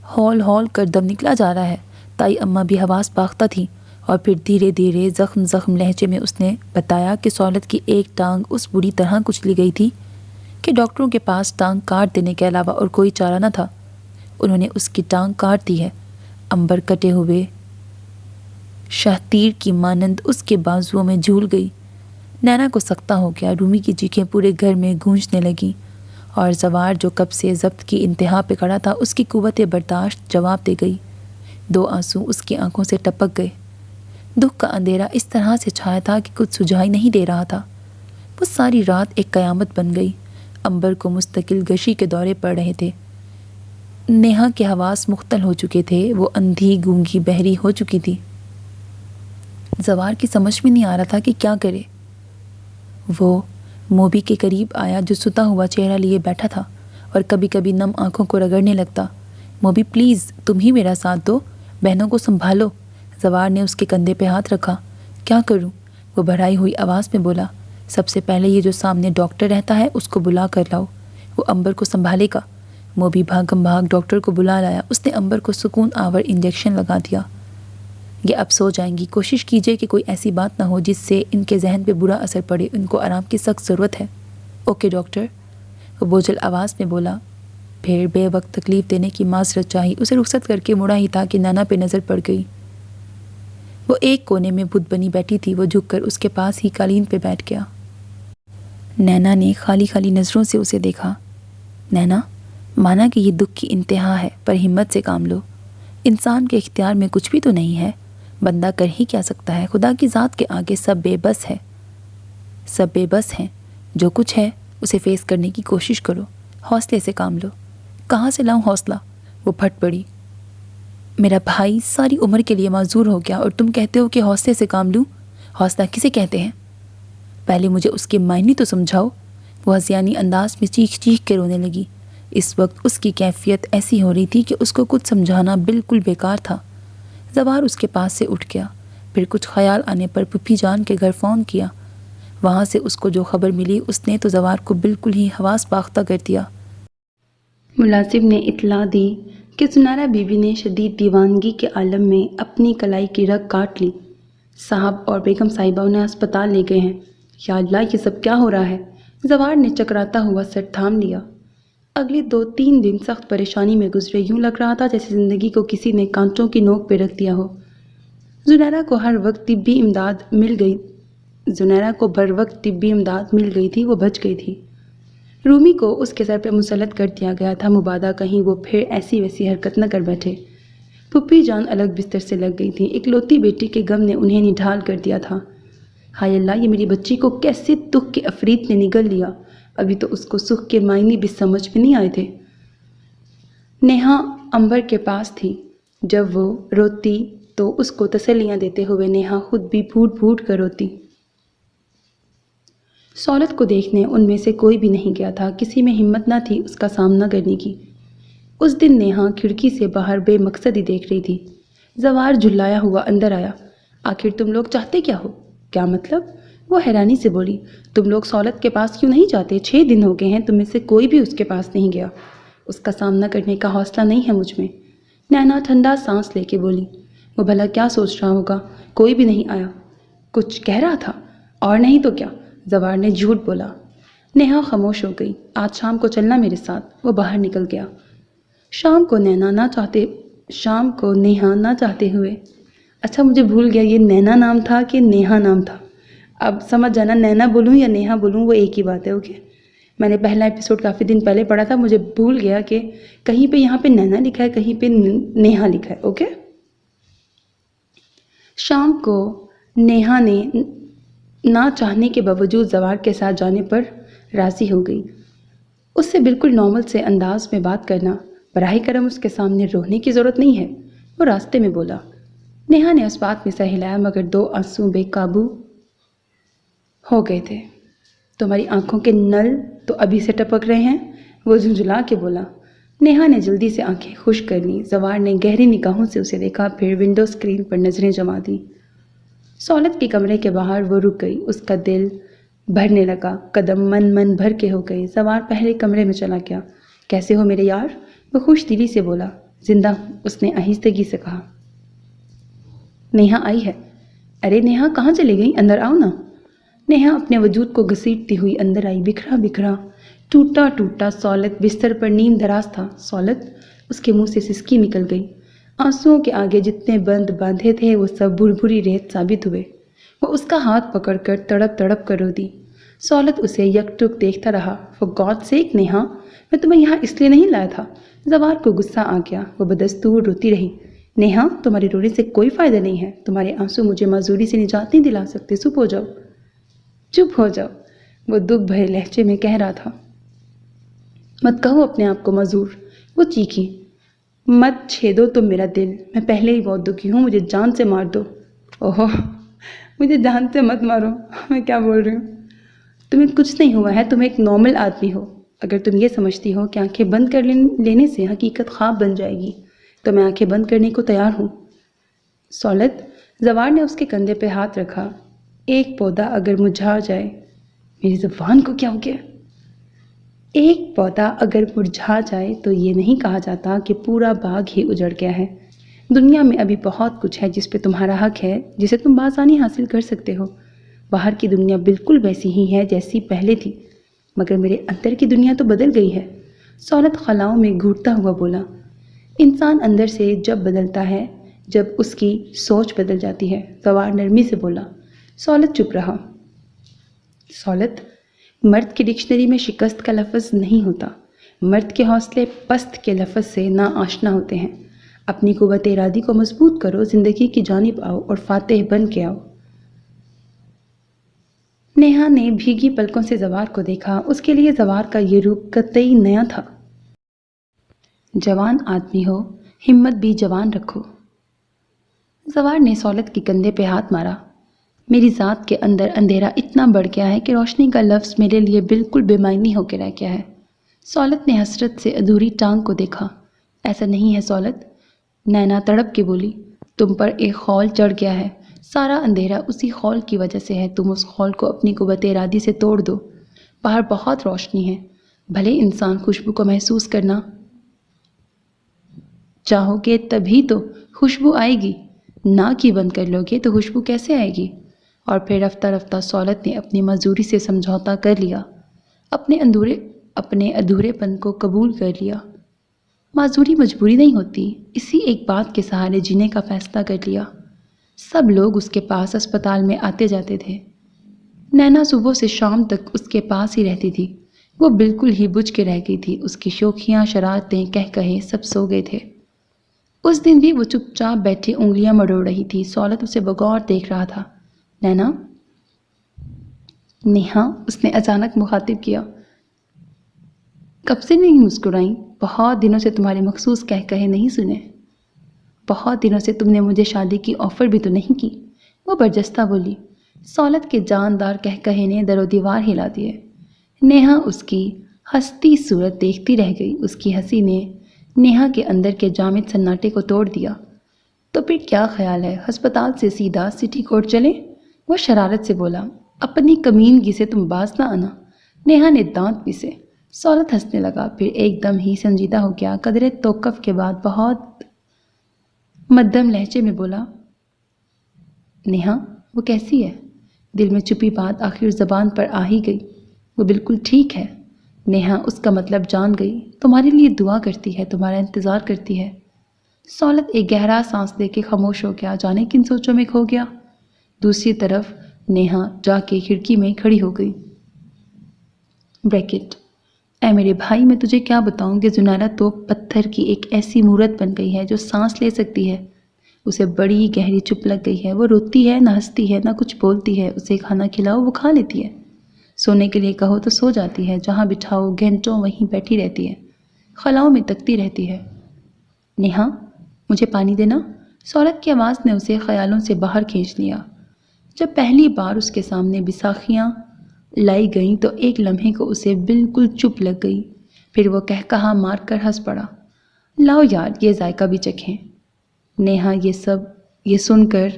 ہول ہول کر دم نکلا جا رہا ہے۔ تائی اماں بھی حواس باختہ تھی اور پھر دھیرے دھیرے زخم زخم لہجے میں اس نے بتایا کہ سہولت کی ایک ٹانگ اس بری طرح کچلی گئی تھی کہ ڈاکٹروں کے پاس ٹانگ کاٹ دینے کے علاوہ اور کوئی چارہ نہ تھا۔ انہوں نے اس کی ٹانگ کاٹ دی ہے۔ امبر کٹے ہوئے شاہتیر کی مانند اس کے بازوؤں میں جھول گئی۔ نینا کو سکتہ ہو گیا۔ رومی کی چیخیں پورے گھر میں گونجنے لگیں اور زوار جو کب سے ضبط کی انتہا پہ کھڑا تھا، اس کی قوت برداشت جواب دے گئی۔ 2 آنسو اس کی آنکھوں سے ٹپک گئے۔ دکھ کا اندھیرا اس طرح سے چھایا تھا کہ کچھ سجھائی نہیں دے رہا تھا۔ وہ ساری رات ایک قیامت بن گئی۔ امبر کو مستقل غشی کے دورے پڑ رہے تھے۔ نیہا کے حواس مختل ہو چکے تھے، وہ اندھی گونگی بہری ہو چکی تھی۔ زوار کی سمجھ میں نہیں آ رہا تھا کہ کیا کرے۔ وہ موبی کے قریب آیا جو ستا ہوا چہرہ لیے بیٹھا تھا اور کبھی کبھی نم آنکھوں کو رگڑنے لگتا۔ موبی پلیز تم ہی میرا ساتھ دو، بہنوں کو سنبھالو۔ زوار نے اس کے کندھے پہ ہاتھ رکھا۔ کیا کروں؟ وہ بھرائی ہوئی آواز میں بولا۔ سب سے پہلے یہ جو سامنے ڈاکٹر رہتا ہے اس کو بلا کر لاؤ، وہ امبر کو سنبھالے گا۔ موبی بھاگم بھاگ ڈاکٹر کو بلا لایا۔ اس نے امبر کو سکون آور انجیکشن لگا دیا۔ یہ اب سو جائیں گی، کوشش کیجئے کہ کوئی ایسی بات نہ ہو جس سے ان کے ذہن پہ برا اثر پڑے، ان کو آرام کی سخت ضرورت ہے۔ اوکے ڈاکٹر، وہ بوجھل آواز میں بولا۔ پھر بے وقت تکلیف دینے کی معذرت چاہی۔ اسے رخصت کر کے مڑا ہی تھا کہ نینا پہ نظر پڑ گئی۔ وہ ایک کونے میں بت بنی بیٹھی تھی۔ وہ جھک کر اس کے پاس ہی قالین پہ بیٹھ گیا۔ نینا نے خالی خالی نظروں سے اسے دیکھا۔ نینا، مانا کہ یہ دکھ کی انتہا ہے، پر ہمت سے کام لو۔ انسان کے اختیار میں کچھ بھی تو نہیں ہے، بندہ کر ہی کیا سکتا ہے؟ خدا کی ذات کے آگے سب بے بس ہے، سب بے بس ہیں۔ جو کچھ ہے اسے فیس کرنے کی کوشش کرو، حوصلے سے کام لو۔ کہاں سے لاؤں حوصلہ؟ وہ پھٹ پڑی۔ میرا بھائی ساری عمر کے لیے معذور ہو گیا اور تم کہتے ہو کہ حوصلے سے کام لوں؟ حوصلہ کسے کہتے ہیں؟ پہلے مجھے اس کے معنی تو سمجھاؤ۔ وہ ہذیانی انداز میں چیخ چیخ کے رونے لگی۔ اس وقت اس کی کیفیت ایسی ہو رہی تھی کہ اس کو کچھ سمجھانا بالکل بیکار تھا۔ زوار اس کے پاس سے اٹھ گیا۔ پھر کچھ خیال آنے پر پھپھی جان کے گھر فون کیا۔ وہاں سے اس کو جو خبر ملی اس نے تو زوار کو بالکل ہی حواس باختہ کر دیا۔ ملازم نے اطلاع دی کہ زنارہ بی بی نے شدید دیوانگی کے عالم میں اپنی کلائی کی رگ کاٹ لی۔ صاحب اور بیگم صاحبہ انہیں ہسپتال لے گئے ہیں۔ یا اللہ، یہ سب کیا ہو رہا ہے؟ زوار نے چکراتا ہوا سر تھام لیا۔ اگلے 2-3 دن سخت پریشانی میں گزرے۔ یوں لگ رہا تھا جیسے زندگی کو کسی نے کانٹوں کی نوک پہ رکھ دیا ہو۔ زنیرہ کو ہر وقت طبی امداد مل گئی زنیرہ کو بر وقت طبی امداد مل گئی تھی۔ وہ بچ گئی تھی۔ رومی کو اس کے سر پہ مسلط کر دیا گیا تھا، مبادا کہیں وہ پھر ایسی ویسی حرکت نہ کر بیٹھے۔ پھپھی جان الگ بستر سے لگ گئی تھی۔ اکلوتی بیٹی کے غم نے انہیں نڈھال کر دیا تھا۔ ہائے اللہ، یہ میری بچی کو کیسے دکھ کے افریت نے نگل لیا۔ ابھی تو اس کو سکھ کے معنی بھی سمجھ میں نہیں آئے تھے۔ نیہا امبر کے پاس تھی۔ جب وہ روتی تو اس کو تسلیاں دیتے ہوئے نیہا خود بھی پھوٹ پھوٹ کر روتی۔ سہولت کو دیکھنے ان میں سے کوئی بھی نہیں گیا تھا۔ کسی میں ہمت نہ تھی اس کا سامنا کرنے کی۔ اس دن نیہا کھڑکی سے باہر بے مقصد ہی دیکھ رہی تھی۔ زوار جھلایا ہوا اندر آیا۔ آخر تم لوگ چاہتے کیا ہو؟ کیا مطلب؟ وہ حیرانی سے بولی۔ تم لوگ سہولت کے پاس کیوں نہیں جاتے؟ 6 دن ہو گئے ہیں، تم میں سے کوئی بھی اس کے پاس نہیں گیا۔ اس کا سامنا کرنے کا حوصلہ نہیں ہے مجھ میں۔ نینا ٹھنڈا سانس لے کے بولی۔ وہ بھلا کیا سوچ رہا ہوگا؟ کوئی بھی نہیں آیا۔ کچھ کہہ رہا تھا؟ اور نہیں تو کیا؟ زوار نے جھوٹ بولا۔ نیہا خاموش ہو گئی۔ آج شام کو چلنا میرے ساتھ۔ وہ باہر نکل گیا۔ شام کو نیہا نہ چاہتے ہوئے، اچھا مجھے بھول گیا یہ نینا نام تھا کہ نیہا نام تھا۔ اب سمجھ جانا، نینا بولوں یا نیہا بولوں وہ ایک ہی بات ہے۔ اوکے، میں نے پہلا ایپیسوڈ کافی دن پہلے پڑھا تھا، مجھے بھول گیا کہ کہیں پہ یہاں پہ نینا لکھا ہے، کہیں پہ نیہا لکھا ہے۔ اوکے، شام کو نیہا نے نہ چاہنے کے باوجود زوار کے ساتھ جانے پر راضی ہو گئی۔ اس سے بالکل نارمل سے انداز میں بات کرنا۔ براہ کرم اس کے سامنے رونے کی ضرورت نہیں ہے، وہ راستے میں بولا۔ نیہا نے اس بات میں سر ہلایا مگر 2 آنسو بے قابو ہو گئے تھے۔ تمہاری آنکھوں کے نل تو ابھی سے ٹپک رہے ہیں، وہ جھنجھلا کے بولا۔ نیہا نے جلدی سے آنکھیں خشک کر لیں۔ زوار نے گہری نگاہوں سے اسے دیکھا، پھر ونڈو اسکرین پر نظریں جما دیں۔ سہولت کے کمرے کے باہر وہ رک گئی۔ اس کا دل بھرنے لگا، قدم من بھر کے ہو گئے۔ زوار پہلے کمرے میں چلا گیا۔ کیسے ہو میرے یار؟ وہ خوش دلی سے بولا۔ زندہ ہوں، اس نے آہستگی سے کہا۔ نیہا آئی ہے؟ ارے نیہا کہاں چلی گئی؟ اندر آؤ نا۔ نیہا اپنے وجود کو گھسیٹتی ہوئی اندر آئی۔ بکھرا بکھرا ٹوٹا ٹوٹا سہولت بستر پر نیم دراز تھا۔ سہولت، اس کے منہ سے سسکی نکل گئی۔ آنسوؤں کے آگے جتنے بند باندھے تھے وہ سب بھری ریت ثابت ہوئے۔ وہ اس کا ہاتھ پکڑ کر تڑپ تڑپ کر رو دی۔ سہولت اسے یک ٹک دیکھتا رہا۔ فار گاڈ سیک نیہا، میں تمہیں یہاں اس لیے نہیں لایا تھا۔ زوار کو غصہ آ گیا۔ وہ بدستور روتی رہی۔ نیہا، تمہارے رونے سے کوئی فائدہ نہیں ہے۔ تمہارے آنسو مجھے معذوری سے نجات نہیں دلا سکتے۔ چپ ہو جاؤ، چپ ہو جاؤ، وہ دکھ بھرے لہجے میں کہہ رہا تھا۔ مت کہو اپنے آپ کو معذور، وہ چیخی۔ مت چھیدو تم میرا دل، میں پہلے ہی بہت دکھی ہوں، مجھے جان سے مار دو۔ اوہو، مجھے جان سے مت مارو، میں کیا بول رہی ہوں؟ تمہیں کچھ نہیں ہوا ہے، تم ایک نارمل آدمی ہو۔ اگر تم یہ سمجھتی ہو کہ آنکھیں بند کر لینے سے حقیقت خواب بن جائے گی تو میں آنکھیں بند کرنے کو تیار ہوں۔ سہولت، زوار نے اس کے کندھے پہ ہاتھ رکھا۔ ایک پودا اگر مرجھا جائے، میری زبان کو کیا ہو گیا؟ ایک پودا اگر مرجھا جائے تو یہ نہیں کہا جاتا کہ پورا باغ ہی اجڑ گیا ہے۔ دنیا میں ابھی بہت کچھ ہے جس پہ تمہارا حق ہے، جسے تم بآسانی حاصل کر سکتے ہو۔ باہر کی دنیا بالکل ویسی ہی ہے جیسی پہلے تھی، مگر میرے اندر کی دنیا تو بدل گئی ہے، سولت خلاؤں میں گھوٹتا ہوا بولا۔ انسان اندر سے جب بدلتا ہے جب اس کی سوچ بدل جاتی ہے، زوار نرمی سے بولا۔ سولت چپ رہا۔ سولت، مرد کی ڈکشنری میں شکست کا لفظ نہیں ہوتا۔ مرد کے حوصلے پست کے لفظ سے نا آشنا ہوتے ہیں۔ اپنی قوت ارادی کو مضبوط کرو، زندگی کی جانب آؤ اور فاتح بن کے آؤ۔ نیہا نے بھیگی پلکوں سے زوار کو دیکھا۔ اس کے لیے زوار کا یہ روپ قطعی نیا تھا۔ جوان آدمی ہو، ہمت بھی جوان رکھو۔ زوار نے سولت کے کندھے پہ ہاتھ مارا۔ میری ذات کے اندر اندھیرا اتنا بڑھ گیا ہے کہ روشنی کا لفظ میرے لیے بالکل بے معنی ہو کے رہ گیا ہے۔ سولت نے حسرت سے ادھوری ٹانگ کو دیکھا۔ ایسا نہیں ہے سولت، نینا تڑپ کے بولی، تم پر ایک خول چڑھ گیا ہے، سارا اندھیرا اسی خول کی وجہ سے ہے۔ تم اس خول کو اپنی قوت ارادی سے توڑ دو۔ باہر بہت روشنی ہے، بھلے انسان خوشبو کو محسوس کرنا چاہو گے تبھی تو خوشبو آئے گی، ناک ہی بند کر لو گے تو خوشبو کیسے آئے گی؟ اور پھر رفتہ رفتہ سولت نے اپنی معذوری سے سمجھوتا کر لیا، اپنے ادھورے پن کو قبول کر لیا۔ معذوری مجبوری نہیں ہوتی، اسی ایک بات کے سہارے جینے کا فیصلہ کر لیا۔ سب لوگ اس کے پاس اسپتال میں آتے جاتے تھے۔ نینا صبح سے شام تک اس کے پاس ہی رہتی تھی۔ وہ بالکل ہی بجھ کے رہ گئی تھی۔ اس کی شوخیاں، شرارتیں، کہے سب سو گئے تھے۔ اس دن بھی وہ چپ چاپ بیٹھی انگلیاں مڑوڑ رہی تھی۔ سولت اسے بغور دیکھ رہا تھا۔ نینا، نیہا، اس نے اچانک مخاطب کیا، کب سے نہیں مسکرائیں؟ بہت دنوں سے تمہارے مخصوص کہے نہیں سنے۔ بہت دنوں سے تم نے مجھے شادی کی آفر بھی تو نہیں کی، وہ برجستہ بولی۔ سولت کے جاندار کہے نے در و دیوار ہلا دیے۔ نیہا اس کی ہستی صورت دیکھتی رہ گئی۔ اس کی ہنسی نے نیہا کے اندر کے جامد سناٹے کو توڑ دیا۔ تو پھر کیا خیال ہے، ہسپتال سے سیدھا سٹی کورٹ چلیں؟ وہ شرارت سے بولا۔ اپنی کمینگی سے تم باز نہ آنا۔ نیہا نے دانت پیسے۔ سولت ہنسنے لگا، پھر ایک دم ہی سنجیدہ ہو گیا۔ قدرے توقف کے بعد بہت مدھم لہجے میں بولا، نیہا وہ کیسی ہے؟ دل میں چھپی بات آخر زبان پر آ ہی گئی۔ وہ بالکل ٹھیک ہے۔ نیہا اس کا مطلب جان گئی۔ تمہارے لیے دعا کرتی ہے، تمہارا انتظار کرتی ہے۔ سولت ایک گہرا سانس لے کے خاموش ہو گیا، جانے کن سوچوں میں کھو گیا۔ دوسری طرف نیہا جا کے کھڑکی میں کھڑی ہو گئی۔ بریکٹ، اے میرے بھائی، میں تجھے کیا بتاؤں کہ زنارہ تو پتھر کی ایک ایسی مورت بن گئی ہے جو سانس لے سکتی ہے۔ اسے بڑی گہری چپ لگ گئی ہے۔ وہ روتی ہے، نہ ہنستی ہے، نہ کچھ بولتی ہے۔ اسے کھانا کھلاؤ وہ کھا لیتی ہے، سونے کے لیے کہو تو سو جاتی ہے، جہاں بٹھاؤ گھنٹوں وہیں بیٹھی رہتی ہے، خلاؤں میں تکتی رہتی ہے۔ نیہا، مجھے پانی دینا؟ سولت کی آواز نے اسے خیالوں سے باہر کھینچ لیا۔ جب پہلی بار اس کے سامنے بیساکھیاں لائی گئیں تو ایک لمحے کو اسے بالکل چپ لگ گئی، پھر وہ کہا مار کر ہنس پڑا۔ لاؤ یار، یہ ذائقہ بھی چکھیں۔ نیہا یہ سن کر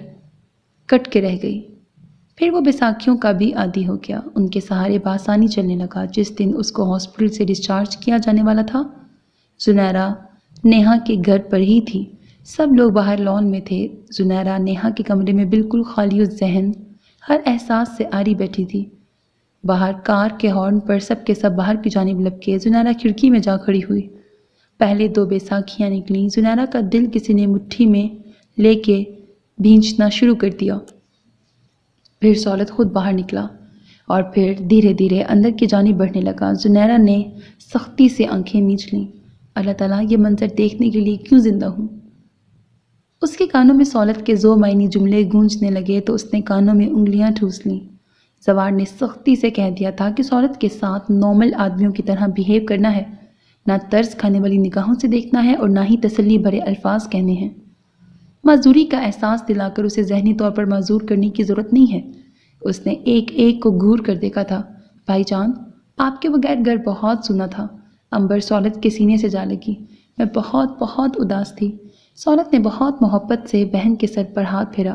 کٹ کے رہ گئی۔ پھر وہ بیساکھیوں کا بھی عادی ہو گیا، ان کے سہارے بآسانی چلنے لگا۔ جس دن اس کو ہاسپٹل سے ڈسچارج کیا جانے والا تھا، زنیرہ نیہا کے گھر پر ہی تھی۔ سب لوگ باہر لان میں تھے۔ زنیرہ نیہا کے کمرے میں بالکل خالی الذہن، ہر احساس سے آری بیٹھی تھی۔ باہر کار کے ہارن پر سب کے سب باہر کی جانب لپکے زنیرہ کھڑکی میں جا کھڑی ہوئی۔ پہلے دو بیساکھیاں نکلیں۔ زنیرہ کا دل کسی نے مٹھی میں لے کے بھینچنا شروع کر دیا۔ پھر سولت خود باہر نکلا اور پھر دھیرے دھیرے اندر کی جانب بڑھنے لگا۔ زنیرہ نے سختی سے آنکھیں میچ لیں۔ اللہ تعالیٰ، یہ منظر دیکھنے کے لیے کیوں زندہ ہوں؟ اس کے کانوں میں سولت کے ذو معنی جملے گونجنے لگے تو اس نے کانوں میں انگلیاں ٹھوس لیں۔ زوار نے سختی سے کہہ دیا تھا کہ سولت کے ساتھ نارمل آدمیوں کی طرح بیہیو کرنا ہے، نہ طرز کھانے والی نگاہوں سے دیکھنا ہے اور نہ ہی تسلی بھرے الفاظ کہنے ہیں۔ معذوری کا احساس دلا کر اسے ذہنی طور پر معذور کرنے کی ضرورت نہیں ہے۔ اس نے ایک ایک کو گھور کر دیکھا تھا۔ بھائی جان، آپ کے بغیر گھر بہت سونا تھا۔ امبر سولت کے سینے سے جا لگی۔ میں بہت اداس تھی۔ سولت نے بہت محبت سے بہن کے سر پر ہاتھ پھیرا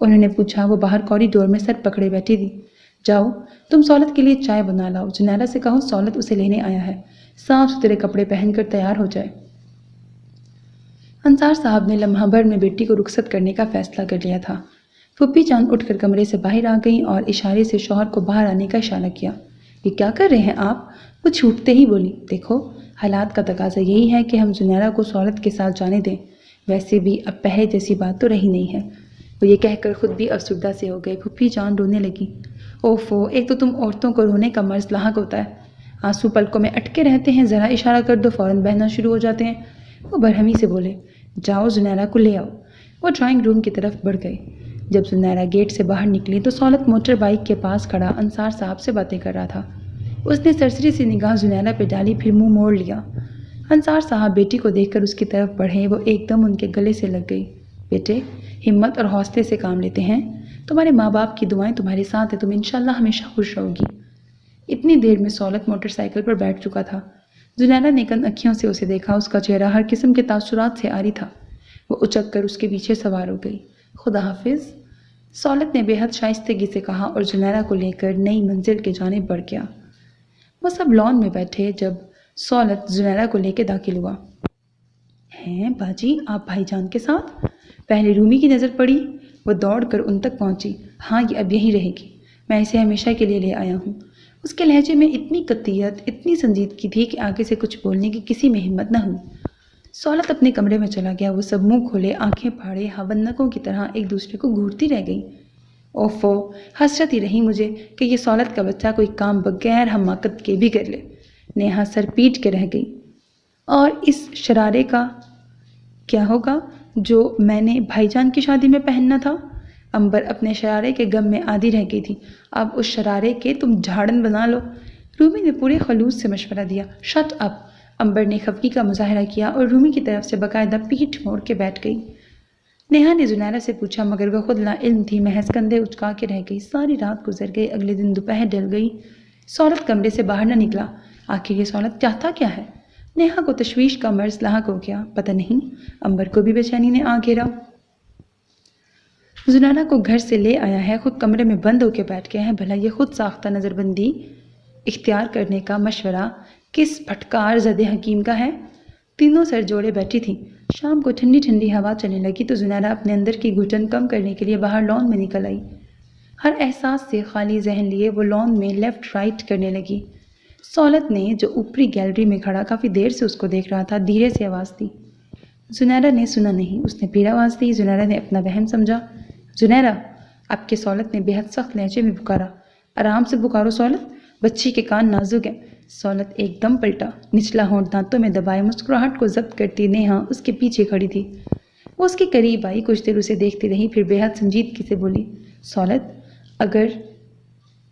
انہوں نے پوچھا۔ وہ باہر کوریڈور میں سر پکڑے بیٹھی تھی۔ جاؤ تم سولت کے لیے چائے بنا لاؤ، زنیرہ سے کہو سولت اسے لینے آیا ہے، صاف ستھرے کپڑے پہن کر تیار ہو جائے۔ انصار صاحب نے لمحہ بھر میں بیٹی کو رخصت کرنے کا فیصلہ کر لیا تھا۔ پھپھی جان اٹھ کر کمرے سے باہر آ گئیں اور اشارے سے شوہر کو باہر آنے کا اشارہ کیا۔ یہ کیا کر رہے ہیں آپ؟ وہ چھوٹتے ہی بولی، دیکھو حالات کا تقاضا یہی ہے کہ ہم زنیرہ کو سولت کے ساتھ جانے دیں، ویسے بھی اب پہلے جیسی بات تو رہی نہیں ہے۔ وہ یہ کہہ کر خود بھی افسردہ سے ہو گئے۔ پھپھی جان رونے لگی۔ اوفو، ایک تو تم عورتوں کو رونے کا مرض لاحق ہوتا ہے، آنسو پلکوں میں اٹکے رہتے ہیں، ذرا اشارہ کر دو فوراً بہنا شروع ہو جاتے ہیں۔ وہ برہمی سے بولے، جاؤ زنیرہ کو لے آؤ۔ وہ ڈرائنگ روم کی طرف بڑھ گئے۔ جب زنیرہ گیٹ سے باہر نکلی تو سولت موٹر بائیک کے پاس کھڑا انصار صاحب سے باتیں کر رہا تھا۔ اس نے سرسری سی نگاہ زنیرہ پہ ڈالی، پھر منہ موڑ لیا۔ انصار صاحب بیٹی کو دیکھ کر اس کی طرف بڑھے۔ وہ ایک دم ان کے گلے سے لگ گئی۔ بیٹے، ہمت اور حوصلے سے کام لیتے ہیں، تمہارے ماں باپ کی دعائیں تمہارے ساتھ ہیں، تم انشاءاللہ ہمیشہ خوش رہو گی۔ اتنی دیر میں سولت موٹر سائیکل پر بیٹھ چکا تھا۔ زنیرہ نے کن اکھیوں سے اسے دیکھا، اس کا چہرہ ہر قسم کے تاثرات سے عاری تھا۔ وہ اچک کر اس کے پیچھے سوار ہو گئی۔ خدا حافظ، سولت نے بے حد شائستگی سے کہا اور زنیرہ کو لے کر نئی منزل کے جانب بڑھ گیا۔ وہ سب لان میں بیٹھے جب سولت زنیرہ کو لے کے داخل ہوا۔ ہیں باجی، آپ بھائی جان کے ساتھ؟ پہلے رومی کی نظر پڑی، وہ دوڑ کر ان تک پہنچی۔ ہاں، یہ اب یہیں رہے گی، میں اسے ہمیشہ کے لیے لے آیا ہوں۔ اس کے لہجے میں اتنی قطعیت، اتنی سنجیدگی تھی کہ آگے سے کچھ بولنے کی کسی میں ہمت نہ ہوئی۔ سولت اپنے کمرے میں چلا گیا۔ وہ سب منہ کھولے، آنکھیں پھاڑے، ہونکوں کی طرح ایک دوسرے کو گھورتی رہ گئی۔ اوفو، حسرت ہی رہی مجھے کہ یہ سولت کا بچہ کوئی کام بغیر حماقت کے بھی کر لے۔ نیہا سر پیٹ کے رہ گئی۔ اور اس شرارے کا کیا ہوگا جو میں نے بھائی جان کی شادی میں پہننا تھا؟ امبر اپنے شرارے کے غم میں آدھی رہ گئی تھی۔ اب اس شرارے کے تم جھاڑن بنا لو، رومی نے پورے خلوص سے مشورہ دیا۔ شٹ اپ، امبر نے خفگی کا مظاہرہ کیا اور رومی کی طرف سے باقاعدہ پیٹھ موڑ کے بیٹھ گئی۔ نیہا نے زنیرہ سے پوچھا مگر وہ خود لا علم تھی، محض کندھے اچکا کے رہ گئی۔ ساری رات گزر گئی، اگلے دن دوپہر ڈل گئی، سولت کمرے سے باہر نہ نکلا۔ آخر یہ سولت چاہتا کیا ہے؟ نیہا کو تشویش کا مرض لاحق ہو گیا۔ پتہ نہیں، امبر کو بھی بے چینی نے آ گھیرا۔ زنیرہ کو گھر سے لے آیا ہے، خود کمرے میں بند ہو کے بیٹھ گیا ہے، بھلا یہ خود ساختہ نظر بندی اختیار کرنے کا مشورہ کس پھٹکار زدہ حکیم کا ہے؟ تینوں سر جوڑے بیٹھی تھیں۔ شام کو ٹھنڈی ٹھنڈی ہوا چلنے لگی تو زنیرہ اپنے اندر کی گھٹن کم کرنے کے لیے باہر لان میں نکل آئی۔ ہر احساس سے خالی ذہن لیے وہ لان میں لیفٹ رائٹ کرنے لگی۔ سولت نے، جو اوپری گیلری میں کھڑا کافی دیر سے اس کو دیکھ رہا تھا، دھیرے سے آواز دی۔ زنیرہ نے سنا نہیں۔ اس نے پھر آواز دی۔ زنیرہ نے اپنا وہم سمجھا۔ زنیرہ، اب کے سولت نے بے حد سخت لہجے میں پکارا۔ آرام سے پکارو سولت، بچی کے کان نازک ہیں۔ سولت ایک دم پلٹا، نچلا ہونٹ دانتوں میں دبائے، مسکراہٹ کو ضبط کرتی نیہا اس کے پیچھے کھڑی تھی۔ وہ اس کے قریب آئی، کچھ دیر اسے دیکھتی رہی، پھر بے حد سنجیدگی سے بولی، سولت، اگر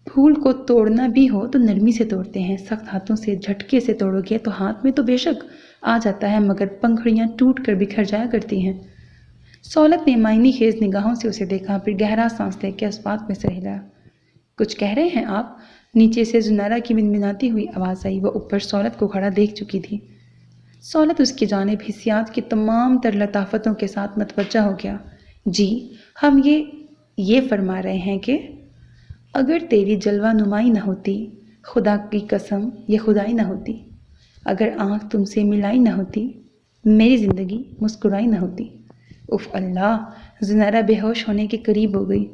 پھول کو توڑنا بھی ہو تو نرمی سے توڑتے ہیں، سخت ہاتھوں سے جھٹکے سے توڑو گے تو ہاتھ میں تو بے شک آ جاتا ہے مگر پنکھڑیاں ٹوٹ کر بکھر جایا کرتی ہیں۔ سولت نے معنی خیز نگاہوں سے اسے دیکھا، پھر گہرا سانس لے کے اس بات میں سر ہلایا۔ کچھ کہہ رہے ہیں آپ؟ نیچے سے زنیرہ کی منمناتی ہوئی آواز آئی۔ وہ اوپر سولت کو کھڑا دیکھ چکی تھی۔ سولت اس کی جانب حسیات کی تمام تر لطافتوں کے ساتھ متوجہ ہو گیا۔ جی، ہم یہ فرما رہے ہیں کہ اگر تیری جلوہ نمائی نہ ہوتی، خدا کی قسم یہ خدائی نہ ہوتی، اگر آنکھ تم سے ملائی نہ ہوتی، میری زندگی مسکرائی نہ ہوتی۔ اف اللہ، زنیرہ بے ہوش ہونے کے قریب ہو گئی۔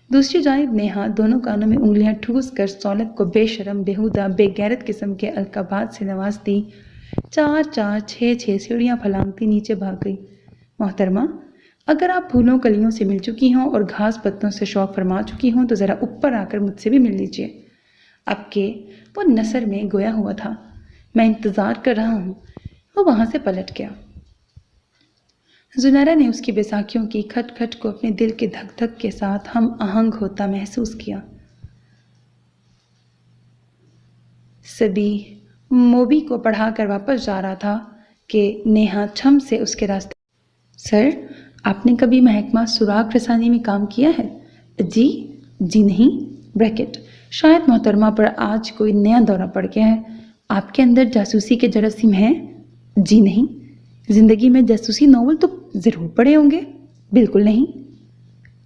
دوسری جانب نیہا دونوں کانوں میں انگلیاں ٹھوس کر سولت کو بے شرم، بےہودہ، بے غیرت قسم کے القابات سے نوازتی 4 6 سیڑھیاں پھلانگتی نیچے بھاگ گئی۔ محترمہ، اگر آپ پھولوں کلیوں سے مل چکی ہوں اور گھاس پتوں سے شوق فرما چکی ہوں تو ذرا اوپر آ کر مجھ سے بھی مل لیجیے۔ اب کہ وہ نثر میں گویا ہوا تھا، میں انتظار کر رہا ہوں۔ وہ وہاں سے پلٹ گیا۔ زنیرہ نے اس کی بیساکھیوں کی کھٹ کھٹ کو اپنے دل کے دھک دھک کے ساتھ ہم آہنگ ہوتا محسوس کیا۔ سبھی موبی کو پڑھا کر واپس جا رہا تھا کہ نیہا چھم سے اس کے راستے۔ سر، آپ نے کبھی محکمہ سراغ رسانی میں کام کیا ہے؟ جی نہیں، بریکٹ، شاید محترمہ پر آج کوئی نیا دورہ پڑ گیا ہے۔ آپ کے اندر جاسوسی کے جراثیم ہیں؟ جی نہیں۔ زندگی میں جاسوسی ناول تو ضرور پڑھے ہوں گے؟ بالکل نہیں۔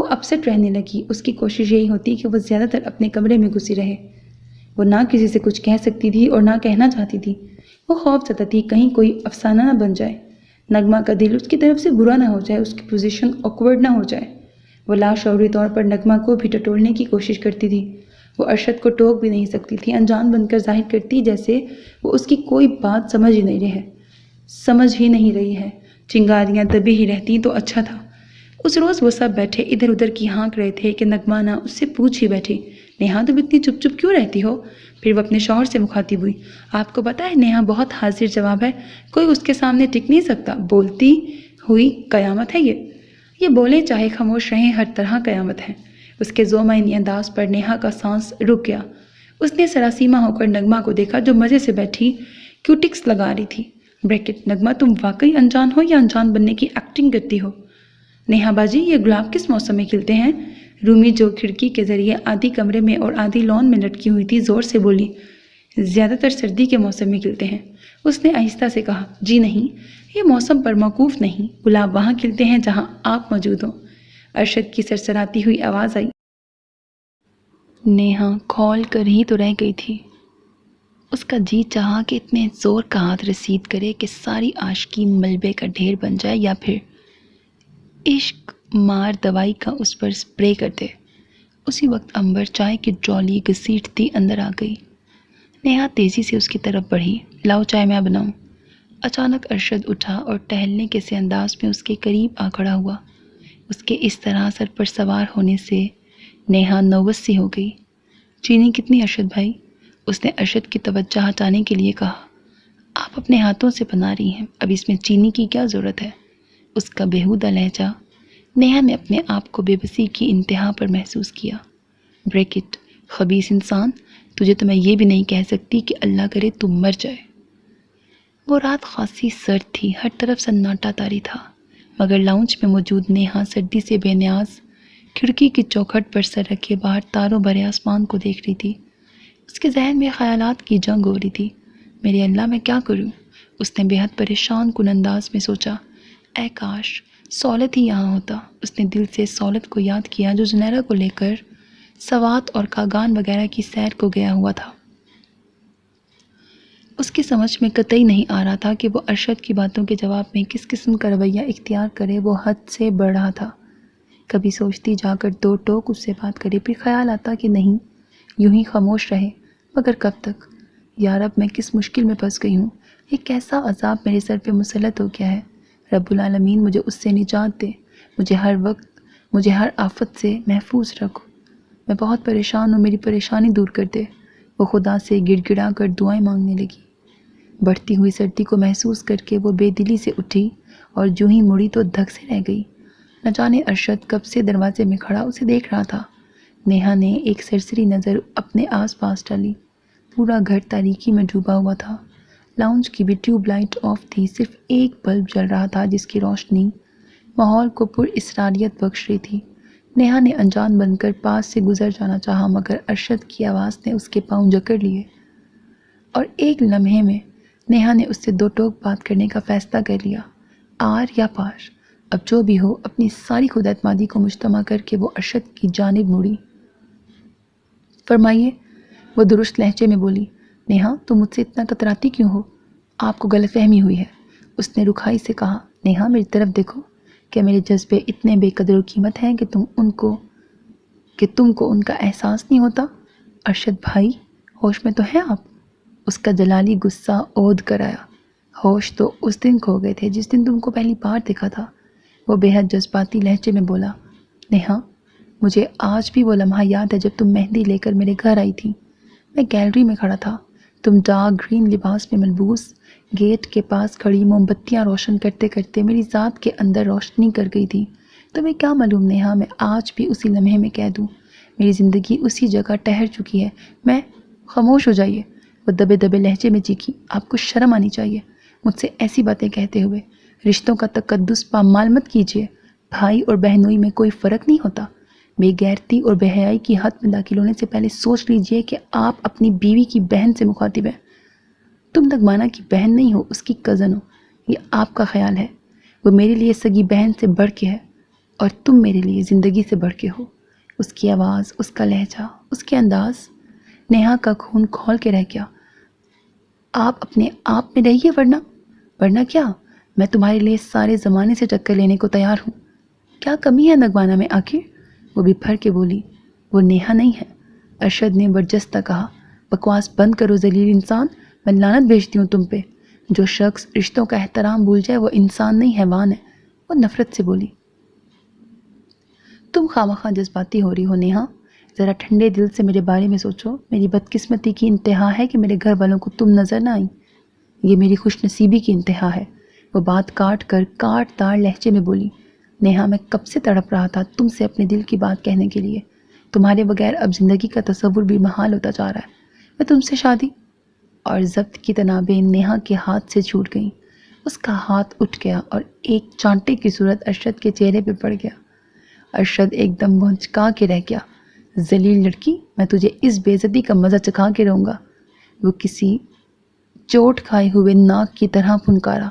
وہ اپسیٹ رہنے لگی۔ اس کی کوشش یہی ہوتی کہ وہ زیادہ تر اپنے کمرے میں گھسی رہے۔ وہ نہ کسی سے کچھ کہہ سکتی تھی اور نہ کہنا چاہتی تھی۔ وہ خوف زدہ تھی کہیں کوئی افسانہ نہ بن جائے، نغمہ کا دل اس کی طرف سے برا نہ ہو جائے، اس کی پوزیشن آکورڈ نہ ہو جائے۔ وہ لاشعوری طور پر نغمہ کو بھی ٹٹولنے کی کوشش کرتی تھی۔ وہ ارشد کو ٹوک بھی نہیں سکتی تھی، انجان بن کر ظاہر کرتی جیسے وہ اس کی کوئی بات سمجھ ہی نہیں رہی ہے۔ چنگاریاں دبی ہی رہتی تو اچھا تھا۔ اس روز وہ سب بیٹھے ادھر ادھر کی ہانک رہے تھے کہ نغمہ نہ اس سے پوچھ ہی بیٹھی، نیہا تم اتنی چپ چپ کیوں رہتی ہو؟ پھر وہ اپنے شوہر سے مخاطب ہوئی، آپ کو پتہ ہے نیہا بہت حاضر جواب ہے، کوئی اس کے سامنے ٹک نہیں سکتا، بولتی ہوئی قیامت ہے یہ بولیں چاہے خاموش رہیں، ہر طرح قیامت ہے۔ اس کے ذومعنی انداز پر نیہا کا سانس رک گیا۔ اس نے سراسیمہ ہو کر نغمہ کو دیکھا جو مزے سے بیٹھی کیوٹکس لگا رہی تھی۔ بریکٹ نغمہ تم واقعی انجان ہو یا انجان بننے کی ایکٹنگ کرتی ہو؟ نیہا باجی یہ گلاب کس موسم میں کھلتے ہیں؟ رومی جو کھڑکی کے ذریعے آدھی کمرے میں اور آدھی لان میں لٹکی ہوئی تھی زور سے بولی، زیادہ تر سردی کے موسم میں کھلتے ہیں۔ اس نے آہستہ سے کہا، جی نہیں، یہ موسم پر موقوف نہیں، گلاب وہاں کھلتے ہیں جہاں آپ موجود ہوں۔ ارشد کی سرسراتی ہوئی آواز آئی۔ نیہا کھول کر ہی تو رہ گئی تھی۔ اس کا جی چاہا کہ اتنے زور کا ہاتھ رسید کرے کہ ساری عاشقی ملبے کا ڈھیر بن جائے یا پھر عشق مار دوائی کا اس پر سپرے کر دے۔ اسی وقت امبر چائے کی ٹرالی گھسیٹتی اندر آ گئی۔ نیہا تیزی سے اس کی طرف بڑھی، لاؤ چائے میں بناؤں۔ اچانک ارشد اٹھا اور ٹہلنے کے سے انداز میں اس کے قریب آ کھڑا ہوا۔ اس کے اس طرح سر پر سوار ہونے سے نیہا نروس سی ہو گئی۔ چینی کتنی ارشد بھائی؟ اس نے ارشد کی توجہ ہٹانے کے لیے کہا۔ آپ اپنے ہاتھوں سے بنا رہی ہیں، اب اس میں چینی کی کیا ضرورت ہے؟ اس کا بیہودہ لہجہ، نیہا نے اپنے آپ کو بے بسی کی انتہا پر محسوس کیا۔ بریکٹ خبیث انسان، تجھے تو میں یہ بھی نہیں کہہ سکتی کہ اللہ کرے تم مر جائے۔ وہ رات خاصی سرد تھی، ہر طرف سناٹا طاری تھا، مگر لاؤنج میں موجود نیہا سردی سے بے نیاز کھڑکی کی چوکھٹ پر سر رکھے باہر تاروں بھرے آسمان کو دیکھ رہی تھی۔ اس کے ذہن میں خیالات کی جنگ ہو رہی تھی۔ میرے اللہ میں کیا کروں؟ اس نے بے حد پریشان کن انداز میں سوچا۔ اے کاش سولت ہی یہاں ہوتا۔ اس نے دل سے سولت کو یاد کیا جو جنیرا کو لے کر سوات اور کاغان وغیرہ کی سیر کو گیا ہوا تھا۔ اس کی سمجھ میں قطعی نہیں آ رہا تھا کہ وہ ارشد کی باتوں کے جواب میں کس قسم کا رویہ اختیار کرے۔ وہ حد سے بڑھ رہا تھا۔ کبھی سوچتی جا کر دو ٹوک اس سے بات کرے، پھر خیال آتا کہ نہیں، یوں ہی خاموش رہے، مگر کب تک؟ یار اب میں کس مشکل میں پھنس گئی ہوں، ایک کیسا عذاب میرے سر پہ مسلط ہو گیا ہے۔ رب العالمین مجھے اس سے نجات دے، مجھے ہر آفت سے محفوظ رکھو۔ میں بہت پریشان ہوں، میری پریشانی دور کر دے۔ وہ خدا سے گڑ گڑا کر دعائیں مانگنے لگی۔ بڑھتی ہوئی سردی کو محسوس کر کے وہ بے دلی سے اٹھی اور جو ہی مڑی تو دھک سے رہ گئی۔ نہ جانے ارشد کب سے دروازے میں کھڑا اسے دیکھ رہا تھا۔ نیہا نے ایک سرسری نظر اپنے آس پاس ڈالی۔ پورا گھر تاریکی میں ڈوبا ہوا تھا۔ لاؤنج کی بھی ٹیوب لائٹ آف تھی، صرف ایک بلب جل رہا تھا جس کی روشنی ماحول کو پر اسراریت بخش رہی تھی۔ نیہا نے انجان بن کر پاس سے گزر جانا چاہا، مگر ارشد کی آواز نے اس کے پاؤں جکڑ لیے، اور ایک لمحے میں نیہا نے اس سے دو ٹوک بات کرنے کا فیصلہ کر لیا۔ آر یا پار، اب جو بھی ہو، اپنی ساری خود اعتمادی کو مجتمع کر کے وہ ارشد کی جانب مڑی۔ فرمائیے، وہ درست لہجے میں بولی۔ نیہا تم مجھ سے اتنا کتراتی کیوں ہو؟ آپ کو غلط فہمی ہوئی ہے، اس نے رکھائی سے کہا۔ نیہا میری طرف دیکھو، کیا میرے جذبے اتنے بے قدر و قیمت ہیں کہ تم کو ان کا احساس نہیں ہوتا؟ ارشد بھائی ہوش میں تو ہیں آپ؟ اس کا جلالی غصہ عود کر آیا۔ ہوش تو اس دن کھو گئے تھے جس دن تم کو پہلی بار دیکھا تھا، وہ بے حد جذباتی لہجے میں بولا۔ نیہا مجھے آج بھی وہ لمحہ یاد ہے جب تم مہندی لے کر میرے گھر آئی تھی۔ میں گیلری میں کھڑا تھا، تم ڈارک گرین لباس میں ملبوس گیٹ کے پاس کھڑی موم بتیاں روشن کرتے کرتے میری ذات کے اندر روشنی کر گئی تھی۔ تمہیں کیا معلوم نیہا، میں آج بھی اسی لمحے میں کہہ دوں، میری زندگی اسی جگہ ٹھہر چکی ہے۔ میں خاموش ہو جائیے، وہ دبے دبے لہجے میں چیخی۔ آپ کو شرم آنی چاہیے مجھ سے ایسی باتیں کہتے ہوئے۔ رشتوں کا تقدس پامال مت کیجیے، بھائی اور بہنوئی میں کوئی فرق نہیں ہوتا۔ بے غیرتی اور بے حیائی کی حد میں داخل ہونے سے پہلے سوچ لیجئے کہ آپ اپنی بیوی کی بہن سے مخاطب ہیں۔ تم نغمانہ کی بہن نہیں ہو، اس کی کزن ہو، یہ آپ کا خیال ہے۔ وہ میرے لیے سگی بہن سے بڑھ کے ہے، اور تم میرے لیے زندگی سے بڑھ کے ہو۔ اس کی آواز، اس کا لہجہ، اس کے انداز، نیہا کا خون کھول کے رہ گیا۔ آپ اپنے آپ میں رہیے، ورنہ کیا؟ میں تمہارے لیے سارے زمانے سے ٹکر لینے کو تیار ہوں۔ کیا کمی ہے نگمانا میں آخر؟ وہ بھی پھر کے بولی۔ وہ نیہا نہیں ہے، ارشد نے برجستہ کہا۔ بکواس بند کرو ذلیل انسان، میں لعنت بھیجتی ہوں تم پہ۔ جو شخص رشتوں کا احترام بھول جائے وہ انسان نہیں، حیوان ہے۔ وہ نفرت سے بولی۔ تم خواہ جذباتی ہو رہی ہو نیہا، ذرا ٹھنڈے دل سے میرے بارے میں سوچو۔ میری بدقسمتی کی انتہا ہے کہ میرے گھر والوں کو تم نظر نہ آئی، یہ میری خوش نصیبی کی انتہا ہے۔ وہ بات کاٹ تار لہجے میں بولی۔ نیہا، میں کب سے تڑپ رہا تھا تم سے اپنے دل کی بات کہنے کے لیے۔ تمہارے بغیر اب زندگی کا تصور بھی محال ہوتا جا رہا ہے۔ میں تم سے شادی… اور ضبط کی تنابیں نیہا کے ہاتھ سے چھوٹ گئیں۔ اس کا ہاتھ اٹھ گیا اور ایک چانٹے کی صورت ارشد کے چہرے پہ پڑ گیا۔ ارشد ایک دم بھونچکا کے رہ گیا۔ ذلیل لڑکی، میں تجھے اس بے عزتی کا مزہ چکھا کے رہوں گا۔ وہ کسی چوٹ کھائے ہوئے ناک کی طرح پھنکارا۔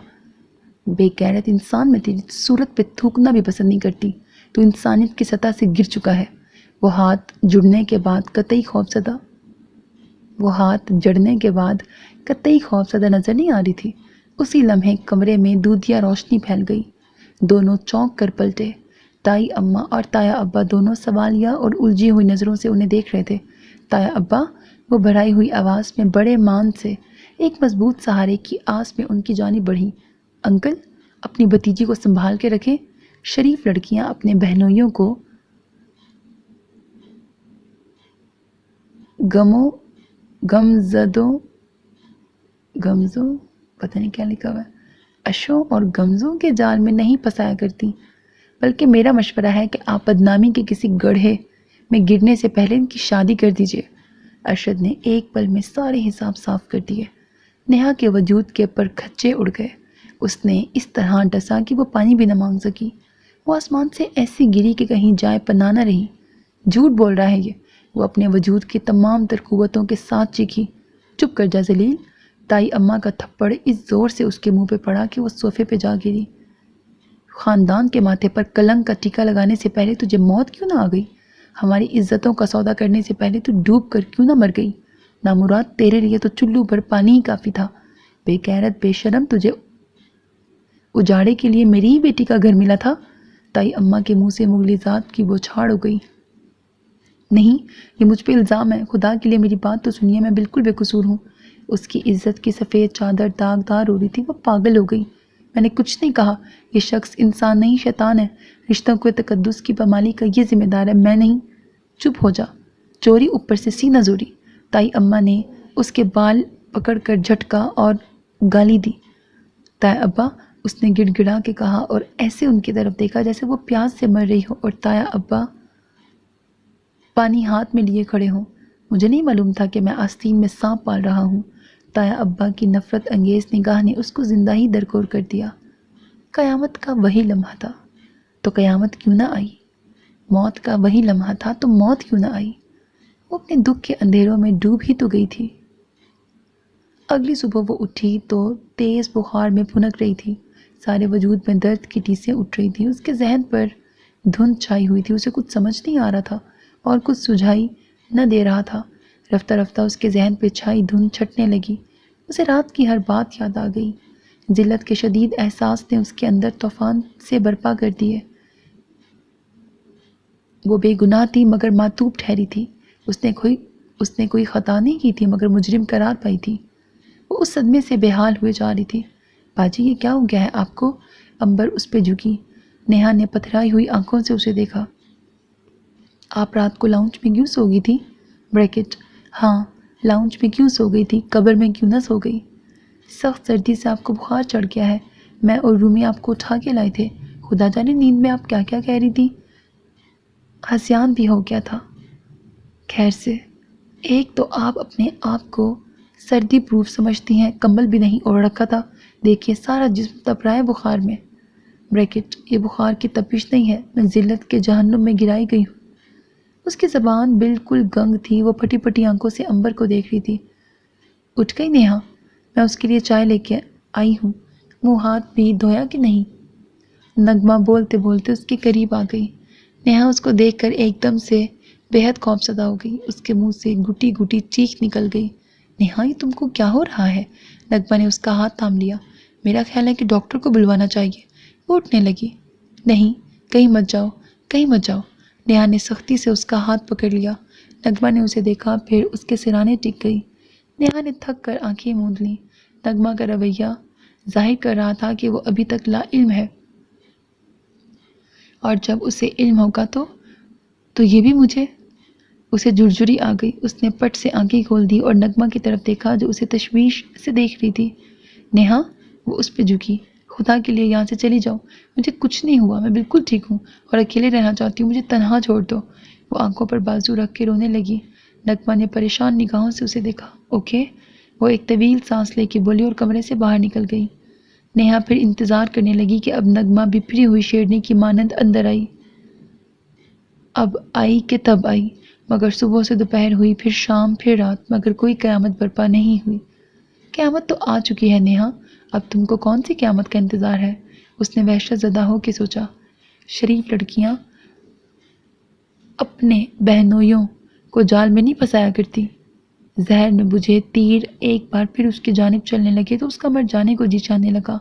بے غیرت انسان، میں تیری صورت پہ تھوکنا بھی پسند نہیں کرتی۔ تو انسانیت کی سطح سے گر چکا ہے۔ وہ ہاتھ جڑنے کے بعد قطعی خوفزدہ نظر نہیں آ رہی تھی۔ اسی لمحے کمرے میں دودھیا روشنی پھیل گئی۔ دونوں چونک کر پلٹے۔ تائی اماں اور تایا ابا دونوں سوالیہ اور الجھی ہوئی نظروں سے انہیں دیکھ رہے تھے۔ تایا ابا، وہ بھرائی ہوئی آواز میں بڑے مان سے ایک مضبوط سہارے کی آس میں ان کی جانب بڑھی۔ انکل، اپنی بھتیجی کو سنبھال کے رکھیں۔ شریف لڑکیاں اپنے بہنوئیوں کو پتہ نہیں کیا لکھا ہوا ہے، اشوں اور گمزوں کے جال میں نہیں پھنسایا کرتی، بلکہ میرا مشورہ ہے کہ آپ بدنامی کے کسی گڑھے میں گرنے سے پہلے ان کی شادی کر دیجئے۔ ارشد نے ایک پل میں سارے حساب صاف کر دیے۔ نیہا کے وجود کے پر کھچے اڑ گئے۔ اس نے اس طرح ڈسا کہ وہ پانی بھی نہ مانگ سکی۔ وہ آسمان سے ایسی گری کہ کہیں جائے پناہ نہ رہی۔ جھوٹ بول رہا ہے یہ، وہ اپنے وجود کی تمام تر قوتوں کے ساتھ چیخی۔ چپ کر جا ذلیل۔ تائی اماں کا تھپڑ اس زور سے اس کے منہ پہ پڑا کہ وہ صوفے پہ جا گری۔ خاندان کے ماتھے پر کلنک کا ٹیکا لگانے سے پہلے تجھے موت کیوں نہ آ گئی؟ ہماری عزتوں کا سودا کرنے سے پہلے تو ڈوب کر کیوں نہ مر گئی؟ نامراد، تیرے لیے تو چلو بھر پانی ہی کافی تھا۔ بے غیرت، بے شرم، تجھے اجاڑے کے لیے میری ہی بیٹی کا گھر ملا تھا۔ تائی اماں کے منہ سے مغلی ذات کی بوچھاڑ ہو گئی۔ نہیں، یہ مجھ پہ الزام ہے۔ خدا کے لیے میری بات تو سنیے، میں بالکل بے قصور ہوں۔ اس کی عزت کی سفید چادر داغدار ہو رہی تھی۔ وہ پاگل ہو گئی۔ میں نے کچھ نہیں کہا۔ یہ شخص انسان نہیں، شیطان ہے۔ رشتوں کے تقدس کی پامالی کا یہ ذمہ دار ہے، میں نہیں۔ چپ ہو جا۔ چوری اوپر سے سینہ زوری۔ تائی اماں نے اس کے بال پکڑ کر جھٹکا اور گالی دی۔ تایا ابا، اس نے گڑ گڑا کے کہا اور ایسے ان کی طرف دیکھا جیسے وہ پیاس سے مر رہی ہو اور تایا ابا پانی ہاتھ میں لیے کھڑے ہوں۔ مجھے نہیں معلوم تھا کہ میں آستین میں سانپ پال رہا ہوں۔ تایا ابا کی نفرت انگیز نگاہ نے اس کو زندہ ہی درکور کر دیا۔ قیامت کا وہی لمحہ تھا تو قیامت کیوں نہ آئی؟ موت کا وہی لمحہ تھا تو موت کیوں نہ آئی؟ وہ اپنے دکھ کے اندھیروں میں ڈوب ہی تو گئی تھی۔ اگلی صبح وہ اٹھی تو تیز بخار میں پھنک رہی تھی۔ سارے وجود میں درد کی ٹیسیں اٹھ رہی تھیں۔ اس کے ذہن پر دھند چھائی ہوئی تھی۔ اسے کچھ سمجھ نہیں آ رہا تھا اور کچھ سجھائی نہ دے رہا تھا۔ رفتہ رفتہ اس کے ذہن پہ چھائی دھند چھٹنے لگی۔ اسے رات کی ہر بات یاد آ گئی۔ ذلت کے شدید احساس نے اس کے اندر طوفان سے برپا کر دیے۔ وہ بے گناہ تھی مگر معتوب ٹھہری تھی۔ اس نے کوئی خطا نہیں کی تھی مگر مجرم قرار پائی تھی۔ وہ اس صدمے سے بے حال ہوئے جا رہی تھی۔ باجی، یہ کیا ہو گیا ہے آپ کو؟ امبر اس پہ جھکی۔ نیہا نے پتھرائی ہوئی آنکھوں سے اسے دیکھا۔ آپ رات کو لاؤنج میں کیوں سو گئی تھی؟ بریکٹ، ہاں، لاؤنج میں کیوں سو گئی تھی؟ قبر میں کیوں نہ سو گئی؟ سخت سردی سے آپ کو بخار چڑھ گیا ہے۔ میں اور رومی آپ کو اٹھا کے لائے تھے۔ خدا جانے نیند میں آپ کیا کیا کہہ رہی تھی۔ ہذیان بھی ہو گیا تھا۔ خیر سے، ایک تو آپ اپنے آپ کو سردی پروف سمجھتی ہیں، کمبل بھی نہیں اوڑھ رکھا تھا۔ دیکھیے سارا جسم تپ رہا ہے بخار میں۔ بریکٹ، یہ بخار کی تپش نہیں ہے، میں ذلت کے جہنم میں گرائی گئی ہوں۔ اس کی زبان بالکل گنگ تھی۔ وہ پھٹی پھٹی آنکھوں سے امبر کو دیکھ رہی تھی۔ اٹھ گئی نیہا؟ میں اس کے لیے چائے لے کے آئی ہوں۔ منہ ہاتھ بھی دھویا کہ نہیں؟ نغمہ بولتے بولتے اس کے قریب آ گئی۔ نیہا اس کو دیکھ کر ایک دم سے بے حد خوفزدہ ہو گئی۔ اس کے منہ سے گھٹی گھٹی چیخ نکل گئی۔ نیہا، یہ تم کو کیا ہو رہا ہے؟ نغمہ نے اس کا ہاتھ تھام لیا۔ میرا خیال ہے کہ ڈاکٹر کو بلوانا چاہیے۔ وہ اٹھنے لگی۔ نہیں، کہیں مت جاؤ، کہیں مت جاؤ۔ نیہا نے سختی سے اس کا ہاتھ پکڑ لیا۔ نغمہ نے اسے دیکھا، پھر اس کے سرانے ٹک گئی۔ نیہا نے تھک کر آنکھیں موند لیں۔ نغمہ کا رویہ ظاہر کر رہا تھا کہ وہ ابھی تک لا علم ہے، اور جب اسے علم ہوگا تو یہ بھی مجھے۔ اسے جھرجھری آ گئی۔ اس نے پٹ سے آنکھیں کھول دی اور نغمہ کی طرف دیکھا جو اسے تشویش سے دیکھ رہی تھی۔ نیہا، وہ اس پہ جھکی۔ خدا کے لیے یہاں سے چلی جاؤ، مجھے کچھ نہیں ہوا، میں بالکل ٹھیک ہوں اور اکیلے رہنا چاہتی ہوں، مجھے تنہا چھوڑ دو۔ وہ آنکھوں پر بازو رکھ کے رونے لگی۔ نغمہ نے پریشان نگاہوں سے اسے دیکھا۔ اوکے، وہ ایک طویل سانس لے کے بولی اور کمرے سے باہر نکل گئی۔ نیہا پھر انتظار کرنے لگی کہ اب نغمہ بپھری ہوئی شیرنی کی مانند اندر آئی۔ اب آئی کہ تب آئی، مگر صبح سے دوپہر ہوئی، پھر شام، پھر رات، مگر کوئی قیامت برپا نہیں ہوئی۔ قیامت تو آ چکی ہے نیہا، اب تم کو کون سی قیامت کا انتظار ہے؟ اس نے وحشت زدہ ہو کے سوچا۔ شریف لڑکیاں اپنے بہنوئیوں کو جال میں نہیں پھنسایا کرتی۔ زہر میں بجھے تیر ایک بار پھر اس کی جانب چلنے لگے تو اس کا مر جانے کو جی چاہنے لگا۔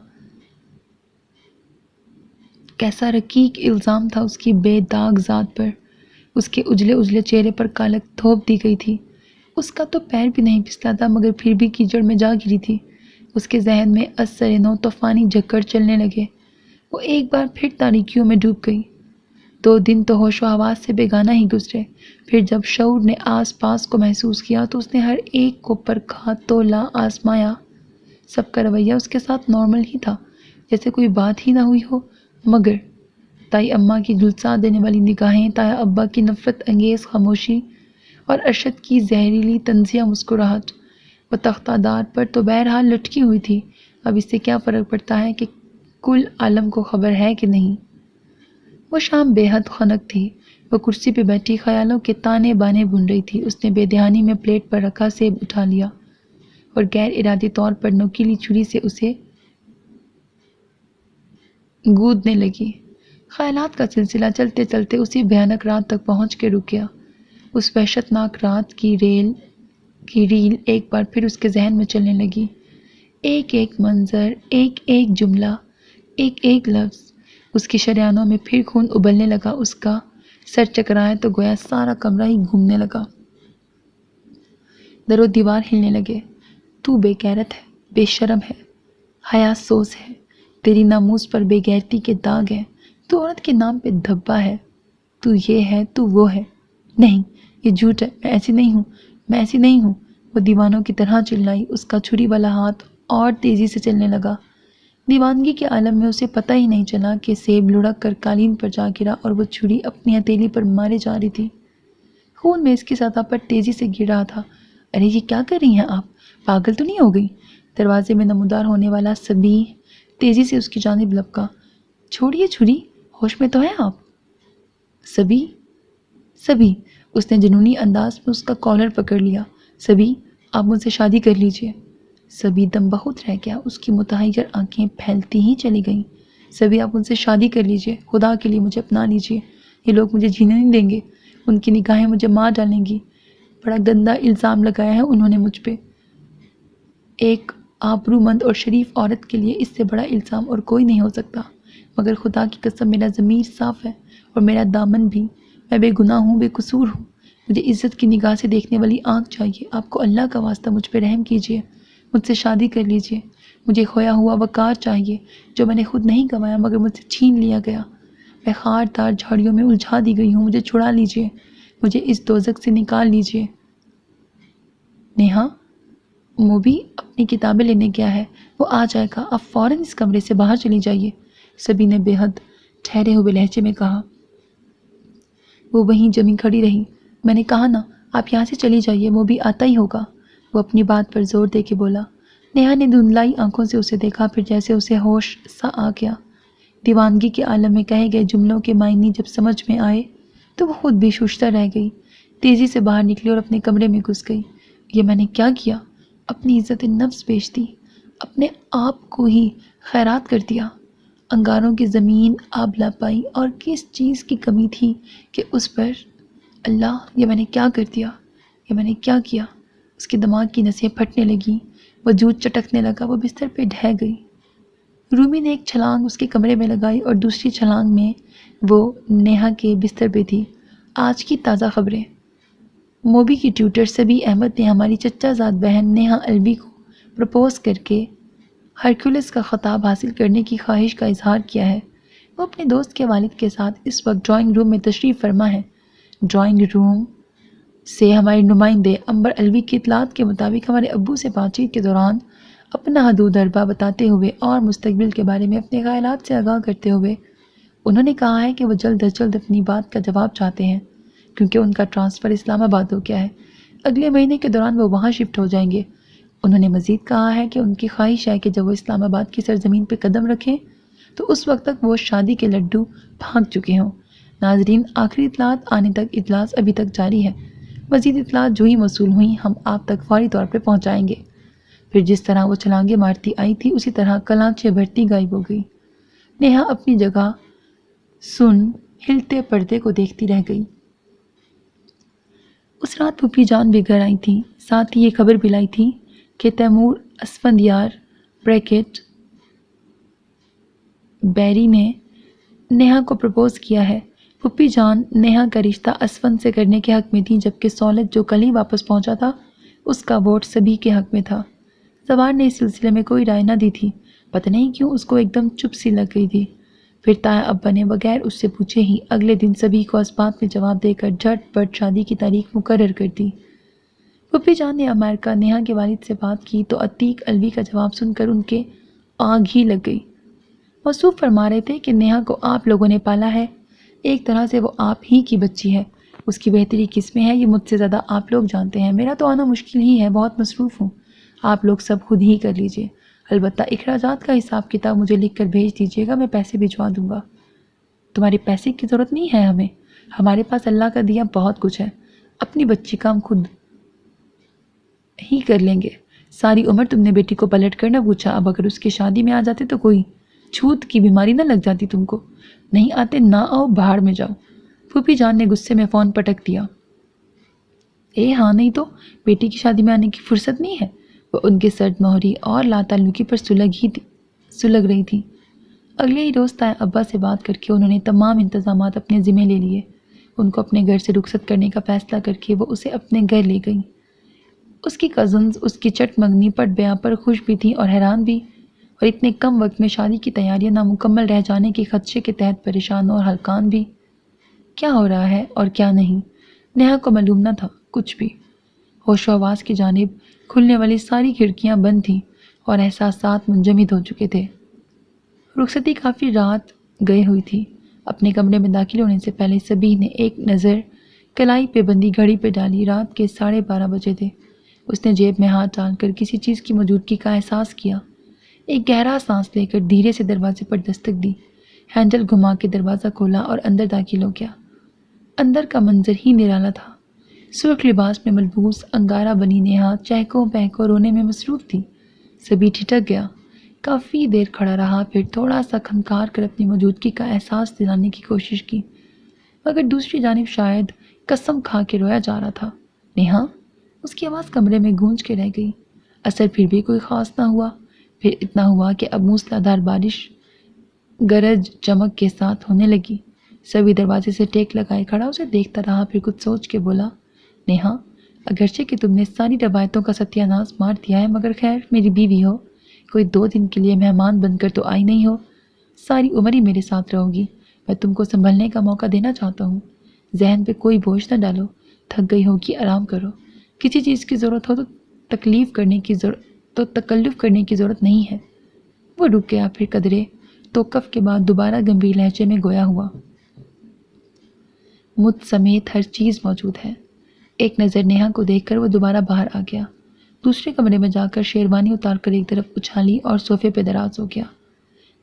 کیسا رقیق الزام تھا اس کی بے داغ ذات پر۔ اس کے اجلے اجلے چہرے پر کالک تھوپ دی گئی تھی۔ اس کا تو پیر بھی نہیں پھسلا تھا، مگر پھر بھی کیچڑ میں جا گری تھی۔ اس کے ذہن میں از سر نو طوفانی جھکڑ چلنے لگے۔ وہ ایک بار پھر تاریکیوں میں ڈوب گئی۔ 2 دن تو ہوش و حواس سے بیگانہ ہی گزرے۔ پھر جب شعور نے آس پاس کو محسوس کیا تو اس نے ہر ایک کو پرکھا، تولا، آزمایا۔ سب کا رویہ اس کے ساتھ نارمل ہی تھا، جیسے کوئی بات ہی نہ ہوئی ہو، مگر تائی اماں کی جھلسا دینے والی نگاہیں، تایا ابا کی نفرت انگیز خاموشی اور ارشد کی زہریلی طنزیہ مسکراہٹ، وہ تختہ دار پر تو بہرحال لٹکی ہوئی تھی۔ اب اس سے کیا فرق پڑتا ہے کہ کل عالم کو خبر ہے کہ نہیں؟ وہ شام بے حد خنک تھی۔ وہ کرسی پہ بیٹھی خیالوں کے تانے بانے بن رہی تھی۔ اس نے بے دھیانی میں پلیٹ پر رکھا سیب اٹھا لیا اور غیر ارادی طور پر نوکیلی چھری سے اسے گودنے لگی۔ خیالات کا سلسلہ چلتے چلتے اسی بھیانک رات تک پہنچ کے رک گیا۔ اس وحشتناک رات کی ریل ایک بار پھر اس کے ذہن میں چلنے لگی۔ ایک ایک منظر، ایک ایک جملہ، ایک ایک لفظ، اس کی شریانوں میں پھر خون ابلنے لگا۔ اس کا سر چکرایا تو گویا سارا کمرہ ہی گھومنے لگا۔ در و دیوار ہلنے لگے۔ تو بے غیرت ہے، بے شرم ہے، حیا سوز ہے، تیری ناموس پر بے غیرتی کے داغ ہیں، تو عورت کے نام پہ دھبا ہے، تو یہ ہے، تو وہ ہے۔ نہیں، یہ جھوٹ ہے، میں ایسی نہیں ہوں، میں ایسی نہیں ہوں۔ وہ دیوانوں کی طرح چلائی۔ اس کا چھری والا ہاتھ اور تیزی سے چلنے لگا۔ دیوانگی کے عالم میں اسے پتہ ہی نہیں چلا کہ سیب لڑک کر قالین پر جا گرا اور وہ چھری اپنی ہتھیلی پر مارے جا رہی تھی۔ خون میں اس کی سطح پر تیزی سے گر رہا تھا۔ ارے یہ کیا کر رہی ہیں آپ؟ پاگل تو نہیں ہو گئی؟ دروازے میں نمودار ہونے والا سبی تیزی سے اس کی جانب لپکا۔ چھوڑیے چھری، ہوش میں تو ہیں آپ؟ سبی، اس نے جنونی انداز میں اس کا کالر پکڑ لیا۔ سبی، آپ مجھ سے شادی کر لیجئے۔ سبی دم بہت رہ گیا۔ اس کی متحیر آنکھیں پھیلتی ہی چلی گئیں۔ سبی، آپ مجھ سے شادی کر لیجئے، خدا کے لیے مجھے اپنا لیجئے۔ یہ لوگ مجھے جینے نہیں دیں گے، ان کی نگاہیں مجھے مار ڈالیں گی۔ بڑا گندا الزام لگایا ہے انہوں نے مجھ پہ۔ ایک آبرومند اور شریف عورت کے لیے اس سے بڑا الزام اور کوئی نہیں ہو سکتا، مگر خدا کی قسم میرا ضمیر صاف ہے اور میرا دامن بھی۔ میں بے گناہ ہوں، بے قصور ہوں۔ مجھے عزت کی نگاہ سے دیکھنے والی آنکھ چاہیے۔ آپ کو اللہ کا واسطہ مجھ پہ رحم کیجیے، مجھ سے شادی کر لیجیے۔ مجھے کھویا ہوا وقار چاہیے جو میں نے خود نہیں گنوایا مگر مجھ سے چھین لیا گیا۔ میں خار دار جھاڑیوں میں الجھا دی گئی ہوں، مجھے چھڑا لیجیے، مجھے اس دوزخ سے نکال لیجیے۔ نیہا، موبی اپنی کتابیں لینے گیا ہے، وہ آ جائے گا، آپ فوراً اس کمرے سے باہر چلی جائیے، سبی نے بے حد ٹھہرے ہوئے لہجے میں کہا۔ وہ وہیں جمی کھڑی رہی۔ میں نے کہا نا، آپ یہاں سے چلی جائیے، موبی آتا ہی ہوگا، وہ اپنی بات پر زور دے کے بولا۔ نیہا نے دھندلائی آنکھوں سے اسے دیکھا، پھر جیسے اسے ہوش سا آ گیا۔ دیوانگی کے عالم میں کہے گئے جملوں کے معنی جب سمجھ میں آئے تو وہ خود بھی ششتر رہ گئی۔ تیزی سے باہر نکلی اور اپنے کمرے میں گھس گئی۔ یہ میں نے کیا کیا؟ اپنی عزت نفس بیچ دی، اپنے آپ کو ہی خیرات کر دیا۔ انگاروں کی زمین آب لا پائی، اور کس چیز کی کمی تھی کہ اس پر اللہ، یہ میں نے کیا کر دیا، یہ میں نے کیا کیا۔ اس کے دماغ کی نسیں پھٹنے لگیں، وجود چٹکنے لگا، وہ بستر پہ ڈھہ گئی۔ رومی نے ایک چھلانگ اس کے کمرے میں لگائی اور دوسری چھلانگ میں وہ نیہا کے بستر پہ تھی۔ آج کی تازہ خبریں۔ موبی کی ٹیوٹر سبی احمد نے ہماری چچا زاد بہن نیہا الوی کو پرپوز کر کے ہرکولس کا خطاب حاصل کرنے کی خواہش کا اظہار کیا ہے۔ وہ اپنے دوست کے والد کے ساتھ اس وقت ڈرائنگ روم میں تشریف فرما ہے۔ ڈرائنگ روم سے ہماری نمائندے امبر الوی کی اطلاعات کے مطابق ہمارے ابو سے بات چیت کے دوران اپنا حدود اربا بتاتے ہوئے اور مستقبل کے بارے میں اپنے خیالات سے آگاہ کرتے ہوئے انہوں نے کہا ہے کہ وہ جلد از جلد اپنی بات کا جواب چاہتے ہیں، کیونکہ ان کا ٹرانسفر اسلام آباد ہو گیا ہے۔ اگلے مہینے کے دوران وہ وہاں شفٹ ہو جائیں گے۔ انہوں نے مزید کہا ہے کہ ان کی خواہش ہے کہ جب وہ اسلام آباد کی سرزمین پہ قدم رکھیں تو اس وقت تک وہ شادی کے لڈو پھانک چکے ہوں۔ ناظرین، آخری اطلاعات آنے تک اجلاس ابھی تک جاری ہے۔ مزید اطلاعات جو ہی موصول ہوئیں ہم آپ تک فوری طور پہ پہنچائیں گے۔ پھر جس طرح وہ چھلانگیں مارتی آئی تھی اسی طرح کلانچے بھرتی غائب ہو گئی۔ نیہا اپنی جگہ سن ہلتے پردے کو دیکھتی رہ گئی۔ اس رات پھوپھی جان بھی گھر آئی تھی، ساتھ ہی یہ خبر بھی لائی تھی کہ تیمور اسفندیار بریکٹ بیری نے نیہا کو پرپوز کیا ہے۔ پھوپھی جان نیہا کا رشتہ اسفند سے کرنے کے حق میں تھی، جبکہ سولت جو کل ہی واپس پہنچا تھا اس کا ووٹ سبھی کے حق میں تھا۔ زوار نے اس سلسلے میں کوئی رائے نہ دی تھی، پتہ نہیں کیوں اس کو ایک دم چپ سی لگ گئی تھی۔ پھر تایا ابا نے بغیر اس سے پوچھے ہی اگلے دن سبھی کو اس بات میں جواب دے کر جھٹ پٹ شادی کی تاریخ مقرر کر دی۔ پھوپھی جان نے امریکہ نیہا کے والد سے بات کی تو عتیق الوی کا جواب سن کر ان کے آگ ہی لگ گئی۔ موصوف فرما رہے تھے کہ نیہا کو آپ لوگوں نے پالا ہے، ایک طرح سے وہ آپ ہی کی بچی ہے۔ اس کی بہتری کس میں ہے یہ مجھ سے زیادہ آپ لوگ جانتے ہیں۔ میرا تو آنا مشکل ہی ہے، بہت مصروف ہوں، آپ لوگ سب خود ہی کر لیجئے۔ البتہ اخراجات کا حساب کتاب مجھے لکھ کر بھیج دیجیے گا، میں پیسے بھجوا دوں گا۔ تمہارے پیسے کی ضرورت نہیں ہے ہمیں، ہمارے پاس اللہ کا دیا بہت کچھ ہے، اپنی بچی کا ہم خود ہی کر لیں گے۔ ساری عمر تم نے بیٹی کو پلٹ کر نہ پوچھا، اب اگر اس کی شادی میں آ جاتے تو کوئی چھوت کی بیماری نہ لگ جاتی تم کو؟ نہیں آتے نہ آؤ، باہر میں جاؤ۔ پھوپھی جان نے غصے میں فون پٹک دیا۔ ہاں نہیں تو بیٹی کی شادی میں آنے کی فرصت نہیں ہے؟ وہ ان کے سرد مہری اور لاتعلقی پر سلگ رہی تھی۔ اگلے ہی روز تایا ابا سے بات کر کے انہوں نے تمام انتظامات اپنے ذمہ لے لیے۔ ان کو اپنے گھر سے رخصت کرنے کا فیصلہ کر کے وہ اسے اپنے گھر لے گئیں۔ اس کی کزنز اس کی چٹ منگنی پٹ بیاں پر خوش بھی تھیں اور حیران بھی، اور اتنے کم وقت میں شادی کی تیاریاں نامکمل رہ جانے کے خدشے کے تحت پریشان اور ہلکان بھی۔ کیا ہو رہا ہے اور کیا نہیں، نیہا کو معلوم نہ تھا کچھ بھی۔ ہوش و حواس کی جانب کھلنے والی ساری کھڑکیاں بند تھیں اور احساسات منجمد ہو چکے تھے۔ رخصتی کافی رات گئے ہوئی تھی۔ اپنے کمرے میں داخل ہونے سے پہلے سبھی نے ایک نظر کلائی پہ بندی گھڑی پہ ڈالی۔ رات کے 12:30 بجے تھے۔ اس نے جیب میں ہاتھ ڈال کر کسی چیز کی موجودگی کا احساس کیا۔ ایک گہرا سانس لے کر دھیرے سے دروازے پر دستک دی، ہینڈل گھما کے دروازہ کھولا اور اندر داخل ہو گیا۔ اندر کا منظر ہی نرالا تھا۔ سرخ لباس میں ملبوس انگارہ بنی نیہا چہکوں بہکوں رونے میں مصروف تھی۔ سبھی ٹھٹک گیا، کافی دیر کھڑا رہا، پھر تھوڑا سا کھنکار کر اپنی موجودگی کا احساس دلانے کی کوشش کی، مگر دوسری جانب شاید قسم کھا کے رویا جا رہا تھا۔ نیہا، اس کی آواز کمرے میں گونج کے رہ گئی۔ اثر پھر بھی کوئی خاص نہ ہوا۔ پھر اتنا ہوا کہ اب موسلا دھار بارش گرج چمک کے ساتھ ہونے لگی۔ سبھی دروازے سے ٹیک لگائے کھڑا اسے دیکھتا رہا، پھر کچھ سوچ کے بولا، نیہا، اگرچہ کہ تم نے ساری روایتوں کا ستیہ ناش مار دیا ہے، مگر خیر میری بیوی ہو، کوئی 2 دن کے لیے مہمان بن کر تو آئی نہیں ہو، ساری عمر ہی میرے ساتھ رہو گی۔ میں تم کو سنبھلنے کا موقع دینا چاہتا ہوں۔ ذہن پہ کوئی بوجھ نہ ڈالو، تھک گئی ہوگی آرام کرو، کسی چیز کی ضرورت ہو تو تکلف کرنے کی ضرورت نہیں ہے۔ وہ رک گیا، پھر قدرے توقف کے بعد دوبارہ گمبھیر لہجے میں گویا ہوا، مجھ سمیت ہر چیز موجود ہے۔ ایک نظر نیہا کو دیکھ کر وہ دوبارہ باہر آ گیا، دوسرے کمرے میں جا کر شیروانی اتار کر ایک طرف اچھالی اور صوفے پہ دراز ہو گیا۔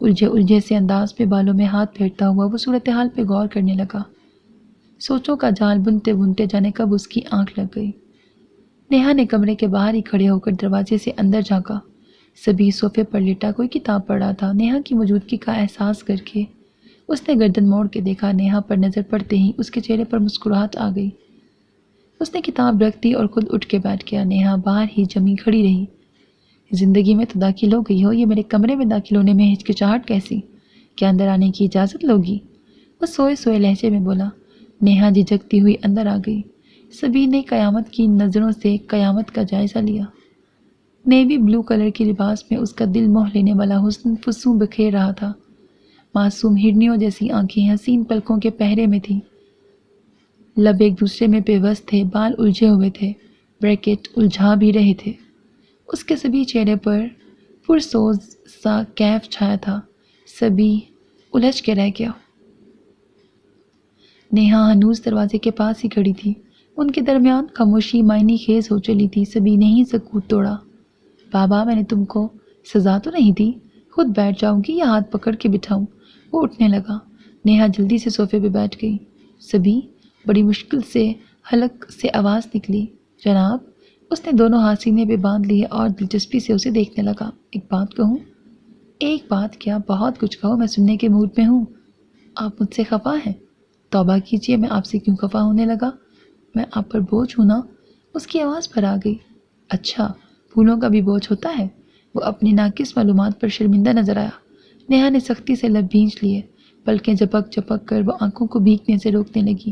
الجھے سے انداز پہ بالوں میں ہاتھ پھیرتا ہوا وہ صورتحال پہ غور کرنے لگا۔ سوچوں کا جال بنتے بنتے جانے کب اس کی آنکھ لگ گئی۔ نیہا نے کمرے کے باہر ہی کھڑے ہو کر دروازے سے اندر جھانکا۔ سبھی صوفے پر لیٹا کوئی کتاب پڑھ رہا تھا۔ نیہا کی موجودگی کا احساس کر کے اس نے گردن موڑ کے دیکھا۔ نیہا پر نظر پڑتے ہی اس کے چہرے پر مسکراہٹ آ گئی۔ اس نے کتاب رکھ دی اور خود اٹھ کے بیٹھ گیا۔ نیہا باہر ہی جمی کھڑی رہی۔ زندگی میں تو داخل ہو گئی ہو، یہ میرے کمرے میں داخل ہونے میں ہچکچاہٹ کیسی؟ کیا اندر آنے کی اجازت لوگی؟ وہ سوئے سوئے لہجے میں بولا۔ نیہا جھجکتی ہوئی اندر آ گئی۔ سبھی نے قیامت کی نظروں سے قیامت کا جائزہ لیا۔ نیوی بلو کلر کے لباس میں اس کا دل موہ لینے والا حسن فسوں بکھیر رہا تھا۔ معصوم ہرنیوں جیسی آنکھیں حسین پلکوں کے پہرے میں تھیں۔ لب ایک دوسرے میں پیوست تھے، بال الجھے ہوئے تھے، بریکٹ الجھا بھی رہے تھے۔ اس کے سبھی چہرے پر پرسوز سا کیف چھایا تھا۔ سبھی الجھ کے رہ گیا۔ نیہا ہنوز دروازے کے پاس ہی کھڑی تھی۔ ان کے درمیان خاموشی معنی خیز ہو چلی تھی۔ سبھی نے ہی سکوت توڑا۔ بابا، میں نے تم کو سزا تو نہیں دی؟ خود بیٹھ جاؤں گی یا ہاتھ پکڑ کے بٹھاؤں؟ وہ اٹھنے لگا۔ نیہا جلدی سے صوفے پہ بیٹھ گئی۔ سبھی بڑی مشکل سے حلق سے آواز نکلی، جناب۔ اس نے دونوں ہاتھ سینے پہ باندھ لیے اور دلچسپی سے اسے دیکھنے لگا۔ ایک بات کہوں؟ ایک بات کیا، بہت کچھ کہو، میں سننے کے موڈ میں ہوں۔ آپ مجھ سے خفا ہیں؟ توبہ کیجیے، میں آپ سے کیوں خفا ہونے لگا؟ میں آپ پر بوجھ ہوں نا؟ اس کی آواز پر آ گئی۔ اچھا، پھولوں کا بھی بوجھ ہوتا ہے؟ وہ اپنی ناقص معلومات پر شرمندہ نظر آیا۔ نیہا نے سختی سے لب بھینچ لیے، پلکیں جھپک جھپک کر وہ آنکھوں کو بھیگنے سے روکنے لگی،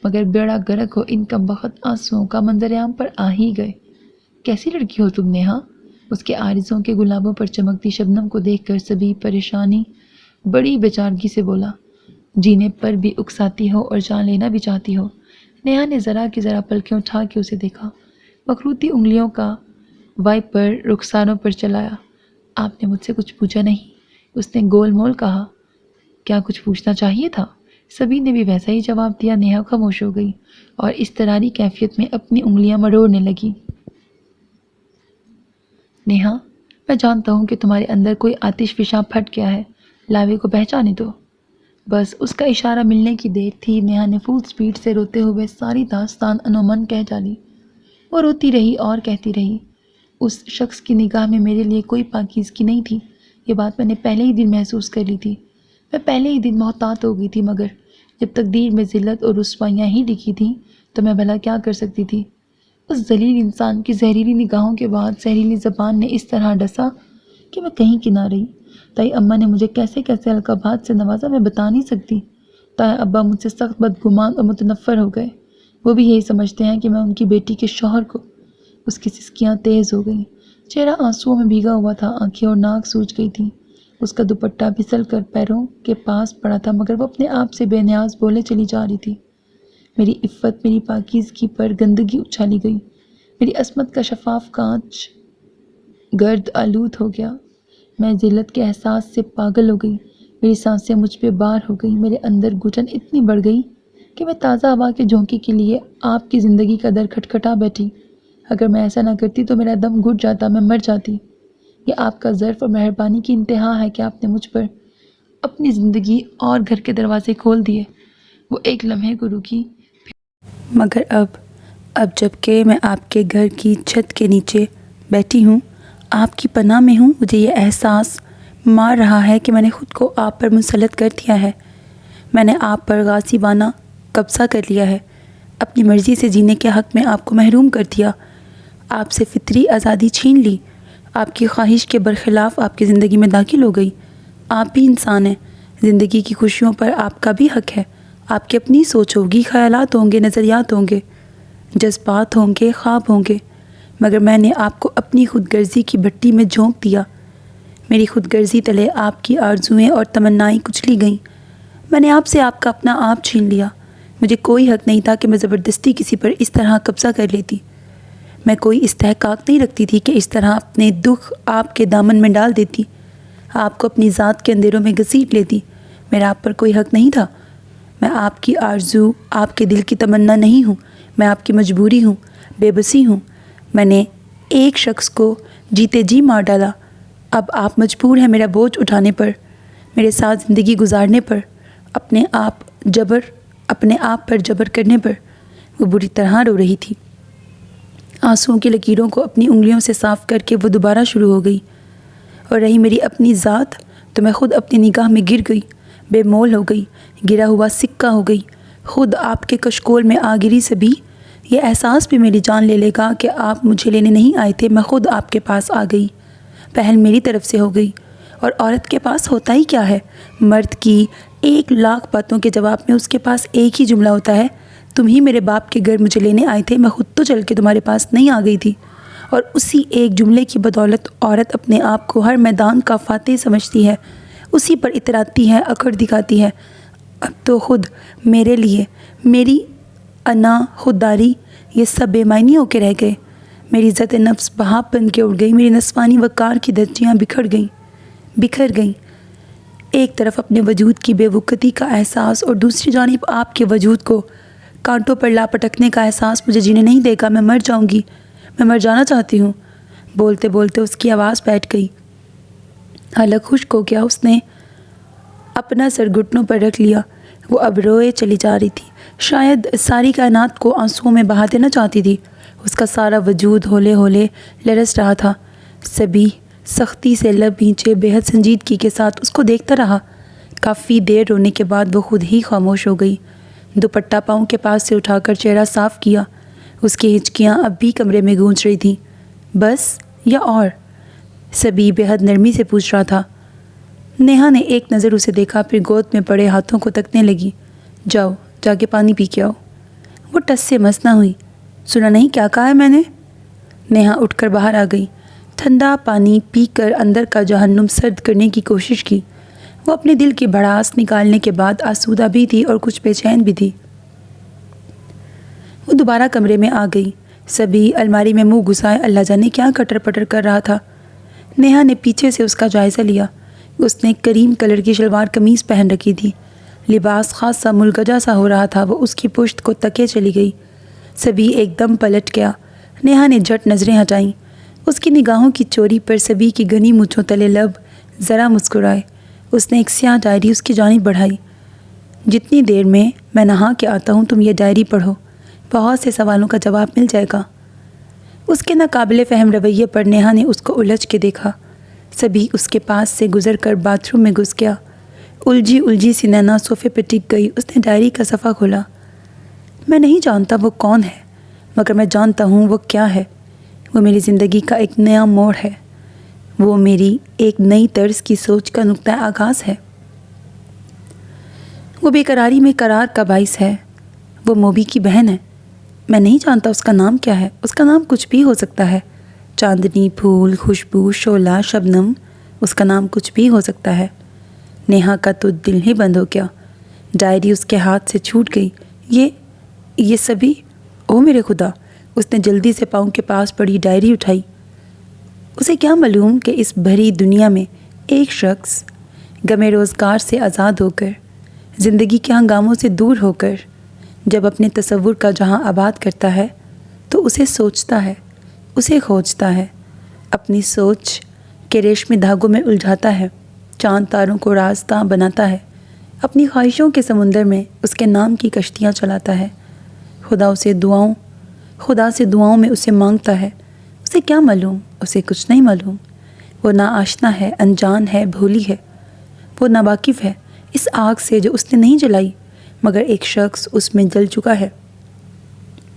مگر بیڑا غرق ہو ان کم بخت آنسوؤں کا منظر عام پر آ ہی گئے۔ کیسی لڑکی ہو تم نیہا؟ اس کے عارضوں کے گلابوں پر چمکتی شبنم کو دیکھ کر سبھی پریشانی بڑی بیچارگی سے بولا، جینے پر بھی اکساتی ہو اور جان لینا بھی چاہتی ہو۔ نیہا نے ذرا کی ذرا پلکیں اٹھا کے اسے دیکھا، مخروطی انگلیوں کا وائپر رخساروں پر چلایا۔ آپ نے مجھ سے کچھ پوچھا نہیں؟ اس نے گول مول کہا۔ کیا کچھ پوچھنا چاہیے تھا؟ سبھی نے بھی ویسا ہی جواب دیا۔ نیہا خاموش ہو گئی اور اضطراری کیفیت میں اپنی انگلیاں مروڑنے لگی۔ نیہا، میں جانتا ہوں کہ تمہارے اندر کوئی آتش فشاں پھٹ گیا ہے، لاوے کو پہچانے دو۔ بس اس کا اشارہ ملنے کی دیر تھی، نیہا نے فل سپیڈ سے روتے ہوئے ساری داستان انومن کہہ ڈالی۔ وہ روتی رہی اور کہتی رہی، اس شخص کی نگاہ میں میرے لیے کوئی پاکیزگی نہیں تھی۔ یہ بات میں نے پہلے ہی دن محسوس کر لی تھی۔ میں پہلے ہی دن محتاط ہو گئی تھی، مگر جب تقدیر میں ذلت اور رسوائیاں ہی لکھی تھیں تو میں بھلا کیا کر سکتی تھی؟ اس ذلیل انسان کی زہریلی نگاہوں کے بعد زہریلی زبان نے اس طرح ڈسا کہ میں کہیں کی نہ رہی۔ تائی اماں نے مجھے کیسے کیسے القابات سے نوازا میں بتا نہیں سکتی۔ تائی ابا مجھ سے سخت بدگمان اور متنفر ہو گئے۔ وہ بھی یہی سمجھتے ہیں کہ میں ان کی بیٹی کے شوہر کو۔ اس کی سسکیاں تیز ہو گئیں، چہرہ آنسوؤں میں بھیگا ہوا تھا، آنکھیں اور ناک سوج گئی تھیں۔ اس کا دوپٹہ پھسل کر پیروں کے پاس پڑا تھا، مگر وہ اپنے آپ سے بے نیاز بولے چلی جا رہی تھی۔ میری عفت، میری پاکیزگی پر گندگی اچھالی گئی۔ میری عصمت کا شفاف کانچ گرد آلود ہو گیا۔ میں ذلت کے احساس سے پاگل ہو گئی۔ میری سانسیں مجھ پہ بار ہو گئی۔ میرے اندر گھٹن اتنی بڑھ گئی کہ میں تازہ ہوا کے جھونکے کے لیے آپ کی زندگی کا در کھٹکھٹا بیٹھی۔ اگر میں ایسا نہ کرتی تو میرا دم گھٹ جاتا، میں مر جاتی۔ یہ آپ کا ظرف اور مہربانی کی انتہا ہے کہ آپ نے مجھ پر اپنی زندگی اور گھر کے دروازے کھول دیے۔ وہ ایک لمحے کو رکی، مگر اب جب کہ میں آپ کے گھر کی چھت کے نیچے بیٹھی ہوں، آپ کی پناہ میں ہوں، مجھے یہ احساس مار رہا ہے کہ میں نے خود کو آپ پر مسلط کر دیا ہے۔ میں نے آپ پر غاصبانہ قبضہ کر لیا ہے، اپنی مرضی سے جینے کے حق میں آپ کو محروم کر دیا، آپ سے فطری آزادی چھین لی، آپ کی خواہش کے برخلاف آپ کی زندگی میں داخل ہو گئی۔ آپ بھی انسان ہیں، زندگی کی خوشیوں پر آپ کا بھی حق ہے۔ آپ کی اپنی سوچ ہوگی، خیالات ہوں گے، نظریات ہوں گے، جذبات ہوں گے، خواب ہوں گے، مگر میں نے آپ کو اپنی خود غرضی کی بھٹی میں جھونک دیا۔ میری خود غرضی تلے آپ کی آرزوئیں اور تمنائیں کچلی گئیں۔ میں نے آپ سے آپ کا اپنا آپ چھین لیا۔ مجھے کوئی حق نہیں تھا کہ میں زبردستی کسی پر اس طرح قبضہ کر لیتی۔ میں کوئی استحقاق نہیں رکھتی تھی کہ اس طرح اپنے دکھ آپ کے دامن میں ڈال دیتی، آپ کو اپنی ذات کے اندھیروں میں گھسیٹ لیتی۔ میرا آپ پر کوئی حق نہیں تھا۔ میں آپ کی آرزو، آپ کے دل کی تمنا نہیں ہوں، میں آپ کی مجبوری ہوں، بے بسی ہوں۔ میں نے ایک شخص کو جیتے جی مار ڈالا، اب آپ مجبور ہیں میرا بوجھ اٹھانے پر، میرے ساتھ زندگی گزارنے پر، اپنے آپ پر جبر کرنے پر۔ وہ بری طرح رو رہی تھی۔ آنسوؤں کی لکیروں کو اپنی انگلیوں سے صاف کر کے وہ دوبارہ شروع ہو گئی۔ اور رہی میری اپنی ذات تو میں خود اپنی نگاہ میں گر گئی، بے مول ہو گئی، گرا ہوا سکہ ہو گئی۔ خود آپ کے کشکول میں آ گری سبھی، یہ احساس بھی میری جان لے لے گا کہ آپ مجھے لینے نہیں آئے تھے، میں خود آپ کے پاس آ گئی، پہل میری طرف سے ہو گئی۔ اور عورت کے پاس ہوتا ہی کیا ہے؟ مرد کی 1,00,000 باتوں کے جواب میں اس کے پاس ایک ہی جملہ ہوتا ہے، تم ہی میرے باپ کے گھر مجھے لینے آئے تھے، میں خود تو چل کے تمہارے پاس نہیں آ گئی تھی۔ اور اسی ایک جملے کی بدولت عورت اپنے آپ کو ہر میدان کا فاتح سمجھتی ہے، اسی پر اتراتی ہے، اکڑ دکھاتی ہے۔ اب تو خود میرے لیے میری انا خودداری یہ سب بے معنی ہو کے رہ گئے، میری عزت نفس بھاپ بن کے اڑ گئی، میری نسوانی وقار کی دھجیاں بکھر گئیں۔ ایک طرف اپنے وجود کی بے وقتی کا احساس اور دوسری جانب آپ کے وجود کو کانٹوں پر لاپٹکنے کا احساس مجھے جینے نہیں دے گا۔ میں مر جاؤں گی، میں مر جانا چاہتی ہوں۔ بولتے بولتے اس کی آواز بیٹھ گئی، حلق خشک ہو گیا، اس نے اپنا سر گھٹنوں پر رکھ لیا، وہ اب روئے چلی جا رہی تھی، شاید ساری کائنات کو آنسوؤں میں بہا دینا چاہتی تھی۔ اس کا سارا وجود ہولے ہولے لرز رہا تھا۔ سبھی سختی سے لب بھینچے بے حد سنجیدگی کے ساتھ اس کو دیکھتا رہا۔ کافی دیر رونے کے بعد وہ خود ہی خاموش ہو گئی، دوپٹہ پاؤں کے پاس سے اٹھا کر چہرہ صاف کیا۔ اس کی ہچکیاں اب بھی کمرے میں گونج رہی تھیں۔ بس یا اور؟ سبھی بے حد نرمی سے پوچھ رہا تھا۔ نیہا نے ایک نظر اسے دیکھا، پھر گود میں پڑے ہاتھوں کو تکنے لگی۔ جاؤ جا کے پانی پی کے آؤ۔ وہ ٹس سے مس نہ ہوئی۔ سنا نہیں کیا کہا ہے میں نے؟ نیہا اٹھ کر باہر آ گئی، ٹھنڈا پانی پی کر اندر کا جہنم سرد کرنے کی کوشش کی۔ وہ اپنے دل کی بھڑاس نکالنے کے بعد آسودہ بھی تھی اور کچھ بے چین بھی تھی۔ وہ دوبارہ کمرے میں آ گئی۔ سبھی الماری میں منہ گھسائے اللہ جانے کیا کٹر پٹر کر رہا تھا۔ نیہا نے پیچھے سے اس کا جائزہ لیا۔ اس نے کریم کلر کی شلوار قمیض پہن رکھی تھی، لباس خاص سا ملگجا سا ہو رہا تھا۔ وہ اس کی پشت کو تکے چلی گئی۔ سبھی ایک دم پلٹ گیا۔ نیہا نے جھٹ نظریں ہٹائیں۔ اس کی نگاہوں کی چوری پر سبھی کی گھنی مونچھوں تلے لب ذرا مسکرائے۔ اس نے ایک سیاہ ڈائری اس کی جانب بڑھائی۔ جتنی دیر میں نہا کے آتا ہوں تم یہ ڈائری پڑھو، بہت سے سوالوں کا جواب مل جائے گا۔ اس کے ناقابل فہم رویے پر نیہا نے اس کو الجھ کے دیکھا۔ سبھی اس کے پاس سے گزر کر باتھ روم میں گھس گیا۔ الجھی سی نینا صوفے پہ ٹک گئی۔ اس نے ڈائری کا صفحہ کھولا۔ میں نہیں جانتا وہ کون ہے، مگر میں جانتا ہوں وہ کیا ہے۔ وہ میری زندگی کا ایک نیا موڑ ہے، وہ میری ایک نئی طرز کی سوچ کا نقطہ آغاز ہے۔ وہ بے قراری میں قرار کا باعث ہے۔ وہ موبی کی بہن ہے۔ میں نہیں جانتا اس کا نام کیا ہے، اس کا نام کچھ بھی ہو سکتا ہے، چاندنی، پھول، خوشبو، شعلہ، شبنم، اس کا نام کچھ بھی ہو سکتا ہے۔ نیہا کا تو دل ہی بند ہو گیا۔ ڈائری اس کے ہاتھ سے چھوٹ گئی۔ یہ سبھی، او میرے خدا! اس نے جلدی سے پاؤں کے پاس پڑی ڈائری اٹھائی۔ اسے کیا معلوم کہ اس بھری دنیا میں ایک شخص غم روزگار سے آزاد ہو کر، زندگی کے ہنگاموں سے دور ہو کر، جب اپنے تصور کا جہاں آباد کرتا ہے تو اسے سوچتا ہے، اسے کھوجتا ہے، اپنی سوچ کے ریشمی دھاگوں میں الجھاتا ہے، چاند تاروں کو رازداں بناتا ہے، اپنی خواہشوں کے سمندر میں اس کے نام کی کشتیاں چلاتا ہے۔ خدا سے دعاؤں میں اسے مانگتا ہے۔ اسے کیا معلوم؟ اسے کچھ نہیں معلوم۔ وہ ناآشنا ہے، انجان ہے، بھولی ہے۔ وہ ناواقف ہے اس آگ سے جو اس نے نہیں جلائی، مگر ایک شخص اس میں جل چکا ہے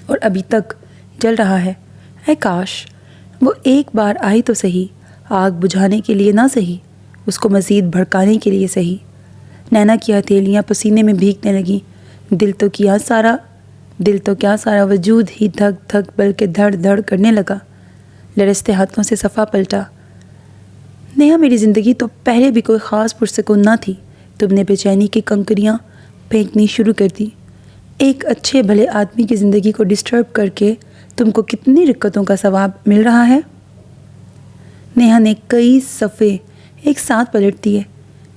اور ابھی تک جل رہا ہے۔ اے کاش وہ ایک بار آئی تو صحیح، آگ بجھانے کے لیے نہ صحیح، اس کو مزید بھڑکانے کے لیے صحیح۔ نینا کی ہتھیلیاں پسینے میں بھیگنے لگیں۔ دل تو کیا سارا وجود ہی دھک دھک بلکہ دھڑ دھڑ کرنے لگا۔ لرزتے ہاتھوں سے صفحہ پلٹا۔ نیہا، میری زندگی تو پہلے بھی کوئی خاص پرسکون نہ تھی، تم نے بے چینی کی کنکریاں پھینکنی شروع کر دی۔ ایک اچھے بھلے آدمی کی زندگی کو ڈسٹرب کر کے تم کو کتنی رکتوں کا ثواب مل رہا ہے۔ نیہا نے کئی صفحے ایک ساتھ پلٹ دیے۔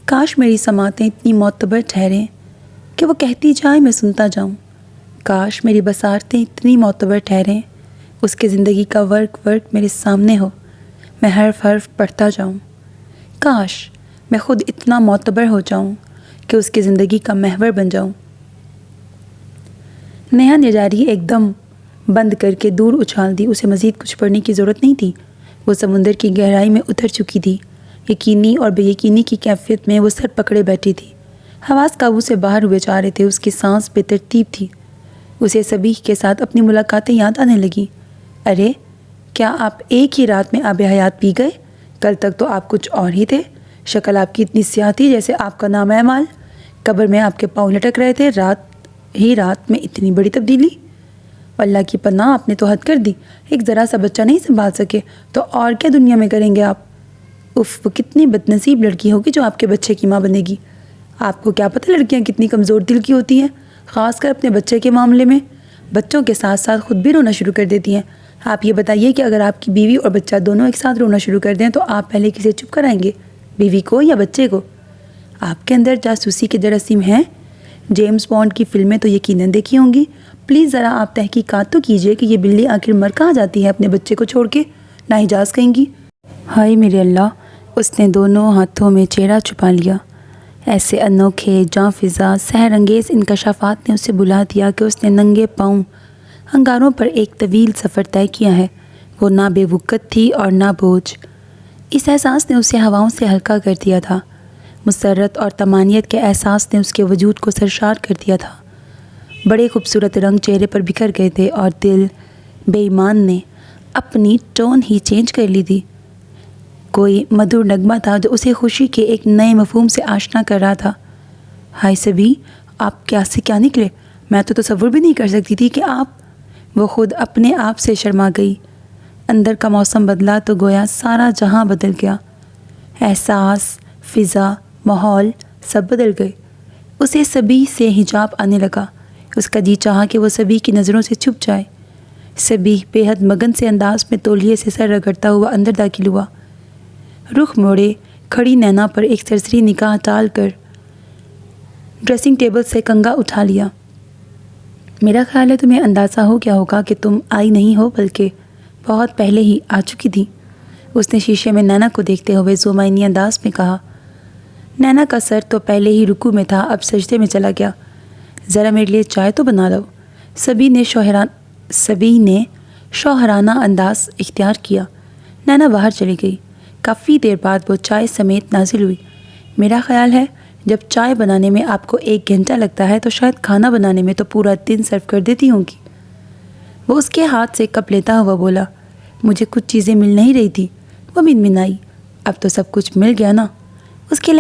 کاش میری سماعتیں اتنی معتبر ٹھہریں کہ وہ کہتی جائے میں سنتا جاؤں۔ کاش میری بصارتیں اتنی معتبر ٹھہریں، اس کے زندگی کا ورق میرے سامنے ہو، میں حرف پڑھتا جاؤں۔ کاش میں خود اتنا معتبر ہو جاؤں کہ اس کی زندگی کا محور بن جاؤں۔ نیہا نے ڈائری ایک دم بند کر کے دور اچھال دی۔ اسے مزید کچھ پڑھنے کی ضرورت نہیں تھی، وہ سمندر کی گہرائی میں اتر چکی تھی۔ یقینی اور بے یقینی کی کیفیت میں وہ سر پکڑے بیٹھی تھی۔ حواس قابو سے باہر ہوئے جا رہے تھے، اس کی سانس بے ترتیب تھی۔ اسے صبیح کے ساتھ اپنی ملاقاتیں یاد آنے لگیں۔ ارے کیا آپ ایک ہی رات میں آب حیات پی گئے؟ کل تک تو آپ کچھ اور ہی تھے۔ شکل آپ کی اتنی سیاہ تھی جیسے آپ کا نام اعمال۔ قبر میں آپ کے پاؤں لٹک رہے تھے، رات میں اتنی بڑی تبدیلی۔ اللہ کی پناہ، آپ نے تو حد کر دی۔ ایک ذرا سا بچہ نہیں سنبھال سکے تو اور کیا دنیا میں کریں گے آپ؟ اف، وہ کتنی بدنصیب لڑکی ہوگی جو آپ کے بچے کی ماں بنے گی۔ آپ کو کیا پتہ لڑکیاں کتنی کمزور دل کی ہوتی ہیں، خاص کر اپنے بچے کے معاملے میں۔ بچوں کے ساتھ ساتھ خود بھی رونا شروع کر دیتی ہیں۔ آپ یہ بتائیے کہ اگر آپ کی بیوی اور بچہ دونوں ایک ساتھ رونا شروع کر دیں تو آپ پہلے کسے چپ کرائیں گے، بیوی کو یا بچے کو؟ آپ کے اندر جاسوسی کے جراثیم ہیں۔ جیمز بانڈ کی فلمیں تو یقیناً دیکھی ہوں گی۔ پلیز ذرا آپ تحقیقات تو کیجئے کہ یہ بلی آخر مر کہاں جاتی ہے اپنے بچے کو چھوڑ کے، ناحجاز کہیں گی۔ ہائے میرے اللہ! اس نے دونوں ہاتھوں میں چہرہ چھپا لیا۔ ایسے انوکھے، جاں فضا، سحر انگیز انکشافات نے اسے بلا دیا کہ اس نے ننگے پاؤں انگاروں پر ایک طویل سفر طے کیا ہے۔ وہ نہ بے وقت تھی اور نہ بوجھ۔ اس احساس نے اسے ہواؤں سے ہلکا کر دیا تھا۔ مسرت اور طمانینت کے احساس نے اس کے وجود کو سرشار کر دیا تھا۔ بڑے خوبصورت رنگ چہرے پر بکھر گئے تھے اور دل بے ایمان نے اپنی ٹون ہی چینج کر لی تھی۔ کوئی مدھر نغمہ تھا جو اسے خوشی کے ایک نئے مفہوم سے آشنا کر رہا تھا۔ ہائے سبھی، آپ کیا سے کیا نکلے! میں تو تصور بھی نہیں کر سکتی تھی کہ آپ… وہ خود اپنے آپ سے شرما گئی۔ اندر کا موسم بدلا تو گویا سارا جہاں بدل گیا۔ احساس، فضا، ماحول سب بدل گئے۔ اسے سبھی سے حجاب آنے لگا۔ اس کا جی چاہا کہ وہ سبھی کی نظروں سے چھپ جائے۔ سبھی بے حد مگن سے انداز میں تولیے سے سر رگڑتا ہوا اندر داخل ہوا۔ رخ موڑے کھڑی نینا پر ایک سرسری نگاہ ڈال کر ڈریسنگ ٹیبل سے کنگا اٹھا لیا۔ میرا خیال ہے تمہیں اندازہ ہو گیا ہوگا کہ تم آئی نہیں ہو بلکہ بہت پہلے ہی آ چکی تھی، اس نے شیشے میں نینا کو دیکھتے ہوئے ذومعنی انداز میں کہا۔ نینا کا سر تو پہلے ہی رکوع میں تھا، اب سجدے میں چلا گیا۔ ذرا میرے لیے چائے تو بنا لو، سبھی نے شوہرانہ انداز اختیار کیا۔ نینا باہر چلی گئی۔ کافی دیر بعد وہ چائے سمیت نازل ہوئی۔ میرا خیال ہے جب چائے بنانے میں آپ کو 1 گھنٹہ لگتا ہے تو شاید کھانا بنانے میں تو پورا دن صرف کر دیتی ہوں گی۔ وہ اس کے ہاتھ سے کپ لیتا ہوا بولا۔ مجھے کچھ چیزیں مل نہیں رہی تھی، وہ منمنائی۔ اب تو سب کچھ مل گیا نا؟ اس کے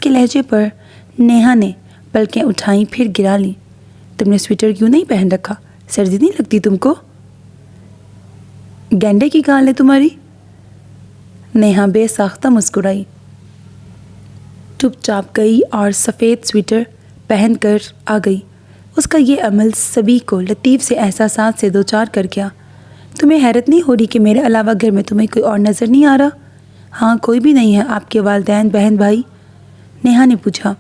لہجے پر نیہا نے پلکیں اٹھائیں پھر گرا لیں۔ تم نے سویٹر کیوں نہیں پہن رکھا؟ سردی نہیں لگتی تم کو؟ گینڈے کی گال ہے تمہاری؟ نیہا بے ساختہ مسکرائی، چپ چاپ گئی اور سفید سویٹر پہن کر آ گئی۔ اس کا یہ عمل سبھی کو لطیف سے احساسات سے دوچار کر گیا۔ تمہیں حیرت نہیں ہو رہی کہ میرے علاوہ گھر میں تمہیں کوئی اور نظر نہیں آ رہا؟ ہاں، کوئی بھی نہیں ہے۔ آپ کے والدین، بہن بھائی؟ نیہا نے پوچھا۔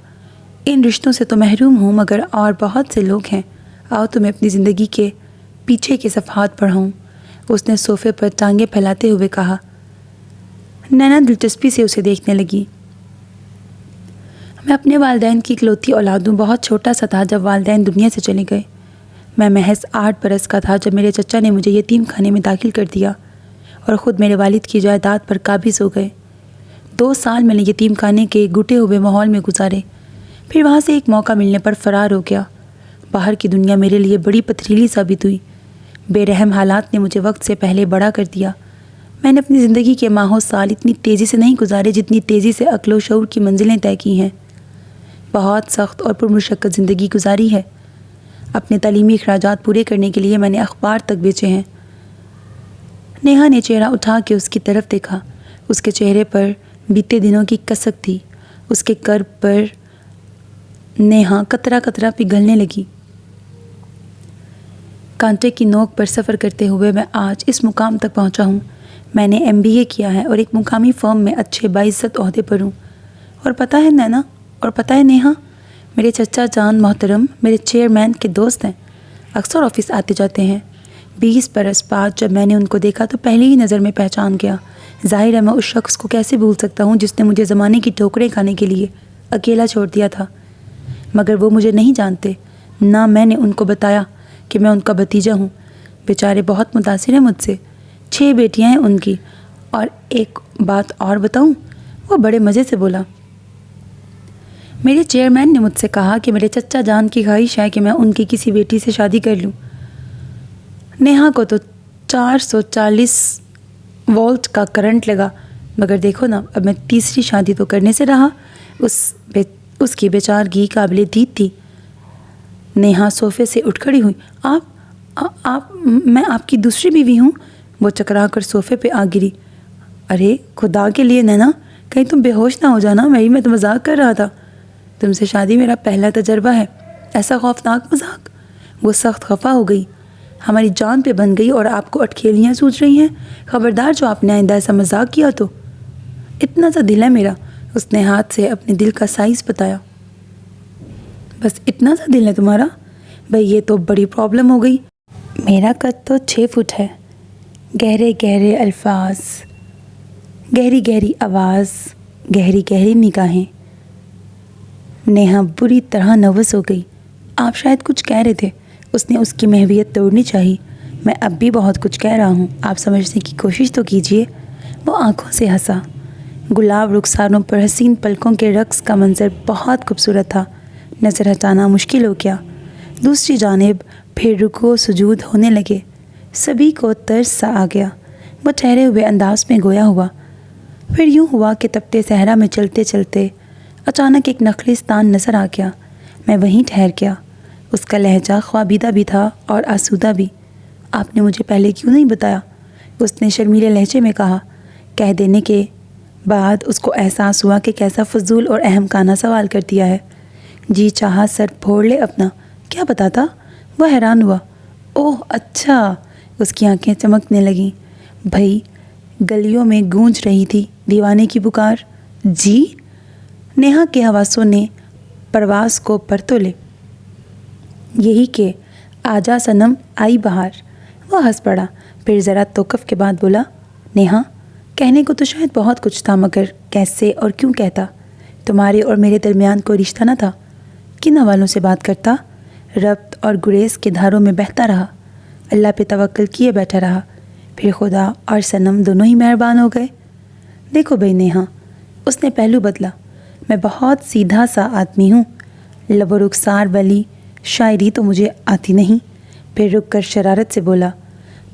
ان رشتوں سے تو محروم ہوں مگر اور بہت سے لوگ ہیں۔ آؤ تمہیں اپنی زندگی کے پیچھے کے صفحات پڑھاؤں، اس نے صوفے پر ٹانگیں پھیلاتے ہوئے کہا۔ نینا دلچسپی سے اسے دیکھنے لگی۔ میں اپنے والدین کی اکلوتی اولاد ہوں۔ بہت چھوٹا سا تھا جب والدین دنیا سے چلے گئے۔ میں محض 8 برس کا تھا جب میرے چچا نے مجھے یتیم خانے میں داخل کر دیا اور خود میرے والد کی جائیداد پر قابض ہو گئے۔ 2 سال میں نے یتیم خانے کے گھٹے ہوئے ماحول میں گزارے، پھر وہاں سے ایک موقع ملنے پر فرار ہو گیا۔ باہر کی دنیا میرے لیے بڑی پتھریلی ثابت ہوئی۔ بے رحم حالات نے مجھے وقت سے پہلے بڑا کر دیا۔ میں نے اپنی زندگی کے ماہ و سال اتنی تیزی سے نہیں گزارے جتنی تیزی سے عقل و شعور کی منزلیں طے کی ہیں۔ بہت سخت اور پرمشقت زندگی گزاری ہے۔ اپنے تعلیمی اخراجات پورے کرنے کے لیے میں نے اخبار تک بیچے ہیں۔ نیہا نے چہرہ اٹھا کے اس کی طرف دیکھا۔ اس کے چہرے پر بیتے دنوں کی کسک تھی۔ اس کے کرب پر نیہا قطرہ قطرہ پگھلنے لگی۔ کانٹے کی نوک پر سفر کرتے ہوئے میں آج اس مقام تک پہنچا ہوں۔ میں نے MBA کیا ہے اور ایک مقامی فرم میں اچھے باعزت عہدے پر ہوں۔ اور پتہ ہے نینا، اور پتہ ہے نیہا، میرے چچا جان محترم میرے چیئرمین کے دوست ہیں، اکثر آفس آتے جاتے ہیں۔ 20 برس بعد جب میں نے ان کو دیکھا تو پہلی ہی نظر میں پہچان گیا۔ ظاہر ہے میں اس شخص کو کیسے بھول سکتا ہوں جس نے مجھے زمانے کی ٹھوکریں کھانے کے لیے اکیلا چھوڑ دیا تھا۔ مگر وہ مجھے نہیں جانتے، نہ میں نے ان کو بتایا کہ میں ان کا بھتیجا ہوں۔ بیچارے بہت متاثر ہیں مجھ سے۔ 6 بیٹیاں ہیں ان کی اور ایک بات اور بتاؤں؟ وہ بڑے مزے سے بولا۔ میرے چیئرمین نے مجھ سے کہا کہ میرے چچا جان کی خواہش ہے کہ میں ان کی کسی بیٹی سے شادی کر لوں۔ نیہا کو تو 440 وولٹ کا کرنٹ لگا، مگر دیکھو نا، اب میں تیسری شادی تو کرنے سے رہا۔ اس کی بیچارگی قابل دید تھی۔ نیہا صوفے سے اٹھ کھڑی ہوئی۔ میں آپ کی دوسری بیوی ہوں۔ وہ چکرا کر صوفے پہ آ گری۔ ارے خدا کے لیے نینا، کہیں تم بے ہوش نہ ہو جانا، میں تو مذاق کر رہا تھا۔ تم سے شادی میرا پہلا تجربہ ہے۔ ایسا خوفناک مذاق؟ وہ سخت خفا ہو گئی۔ ہماری جان پہ بن گئی اور آپ کو اٹکھیلیاں سوچ رہی ہیں؟ خبردار جو آپ نے آئندہ ایسا مذاق کیا تو۔ اتنا سا دل ہے میرا، اس نے ہاتھ سے اپنے دل کا سائز بتایا۔ بس اتنا سا دل ہے تمہارا؟ بھئی یہ تو بڑی پرابلم ہو گئی۔ میرا قد تو 6 فٹ ہے۔ گہرے گہرے الفاظ، گہری گہری آواز، گہری گہری نگاہیں۔ نیہا بری طرح نروس ہو گئی۔ آپ شاید کچھ کہہ رہے تھے۔ اس نے اس کی محویت توڑنی چاہی۔ میں اب بھی بہت کچھ کہہ رہا ہوں، آپ سمجھنے کی کوشش تو کیجئے۔ وہ آنکھوں سے ہنسا۔ گلاب رخساروں پر حسین پلکوں کے رقص کا منظر بہت خوبصورت تھا، نظر ہٹانا مشکل ہو گیا۔ دوسری جانب پھر رکوع و سجود ہونے لگے۔ سبھی کو ترس سا آ گیا۔ وہ ٹھہرے ہوئے انداز میں گویا ہوا۔ پھر یوں ہوا کہ تپتے صحرا میں چلتے چلتے اچانک ایک نخلستان نظر آ گیا۔ میں وہیں ٹھہر گیا۔ اس کا لہجہ خوابیدہ بھی تھا اور آسودہ بھی۔ آپ نے مجھے پہلے کیوں نہیں بتایا؟ اس نے شرمیلے لہجے میں کہا۔ کہہ دینے کے بعد اس کو احساس ہوا کہ کیسا فضول اور احمقانہ سوال کر دیا ہے۔ جی چاہا سر پھوڑ لے اپنا۔ کیا بتاتا؟ وہ حیران ہوا۔ اوہ اچھا، اس کی آنکھیں چمکنے لگیں۔ بھئی گلیوں میں گونج رہی تھی دیوانے کی پکار۔ جی؟ نیہا کے حواسوں نے پرواز کو پر تولے۔ یہی کہ آجا صنم آئی بہار۔ وہ ہنس پڑا، پھر ذرا توقف کے بعد بولا، نیہا کہنے کو تو شاید بہت کچھ تھا، مگر کیسے اور کیوں کہتا؟ تمہارے اور میرے درمیان کوئی رشتہ نہ تھا؟ کن حوالوں سے بات کرتا؟ ربط اور گریز کے دھاروں میں بہتا رہا، اللہ پہ توکل کیے بیٹھا رہا، پھر خدا اور صنم دونوں ہی مہربان ہو گئے۔ دیکھو بھئی نیہا، اس نے پہلو بدلا، میں بہت سیدھا سا آدمی ہوں، لب و رخسار والی شاعری تو مجھے آتی نہیں۔ پھر رک کر شرارت سے بولا،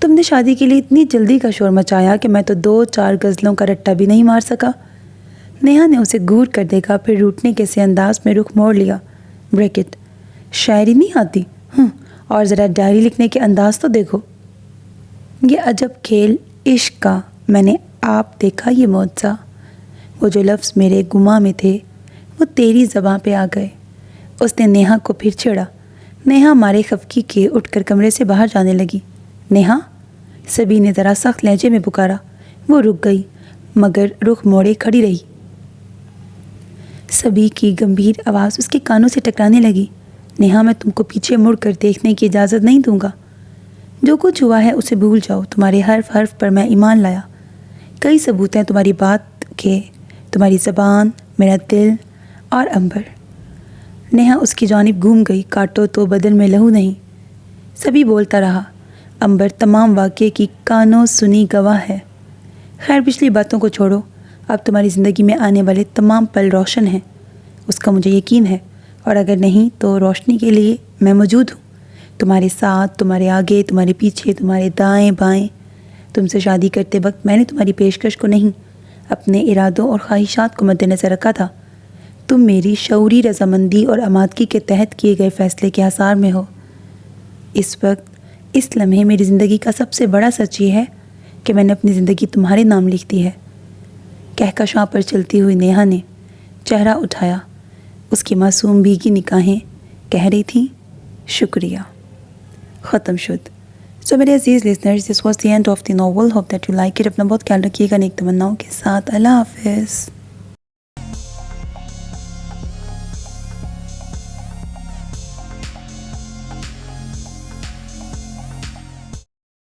تم نے شادی کے لیے اتنی جلدی کا شور مچایا کہ میں تو 2-4 غزلوں کا رٹا بھی نہیں مار سکا۔ نیہا نے اسے گور کر دیکھا، پھر روٹنے کے سے انداز میں رخ موڑ لیا۔ بریکٹ، شاعری نہیں آتی؟ اور ذرا ڈائری لکھنے کے انداز تو دیکھو۔ یہ عجب کھیل عشق کا، میں نے آپ دیکھا یہ معجزہ۔ وہ جو لفظ میرے گماں میں تھے وہ تیری زباں پہ آ گئے۔ اس نے نیہا کو پھر چھیڑا۔ نیہا مارے خفگی کے اٹھ کر کمرے سے باہر جانے لگی۔ نیہا، سبھی نے ذرا سخت لہجے میں پکارا۔ وہ رک گئی، مگر رخ موڑے کھڑی رہی۔ سبھی کی گمبھیر آواز اس کے کانوں سے ٹکرانے لگی۔ نیہا، میں تم کو پیچھے مڑ کر دیکھنے کی اجازت نہیں دوں گا۔ جو کچھ ہوا ہے اسے بھول جاؤ، تمہارے حرف حرف پر میں ایمان لایا۔ کئی ثبوت ہیں تمہاری بات کے، تمہاری زبان، میرا دل اور عنبر۔ نیہا اس کی جانب گھوم گئی۔ کاٹو تو بدن میں لہو نہیں۔ سبھی بولتا رہا۔ عنبر تمام واقعے کی کانوں سنی گواہ ہے۔ خیر پچھلی باتوں کو چھوڑو، اب تمہاری زندگی میں آنے والے تمام پل روشن ہیں، اس کا مجھے یقین ہے، اور اگر نہیں تو روشنی کے لیے میں موجود ہوں، تمہارے ساتھ، تمہارے آگے، تمہارے پیچھے، تمہارے دائیں بائیں۔ تم سے شادی کرتے وقت میں نے تمہاری پیشکش کو نہیں، اپنے ارادوں اور خواہشات کو مد نظر رکھا تھا۔ تم میری شعوری رضامندی اور آمادگی کے تحت کیے گئے فیصلے کے حصار میں ہو۔ اس وقت، اس لمحے میری زندگی کا سب سے بڑا سچ یہ ہے کہ میں نے اپنی زندگی تمہارے نام لکھ دی ہے۔ کہکشاں پر چلتی ہوئی نیہا نے چہرہ اٹھایا۔ اس کی معصوم بھیگی نگاہیں کہہ رہی تھیں، شکریہ۔ ختم شد۔ سو میرے عزیز listeners, this was the end of the novel. Hope that you like it. اپنا بہت خیال رکھیے گا نیک تمناؤں کے ساتھ۔ اللہ حافظ۔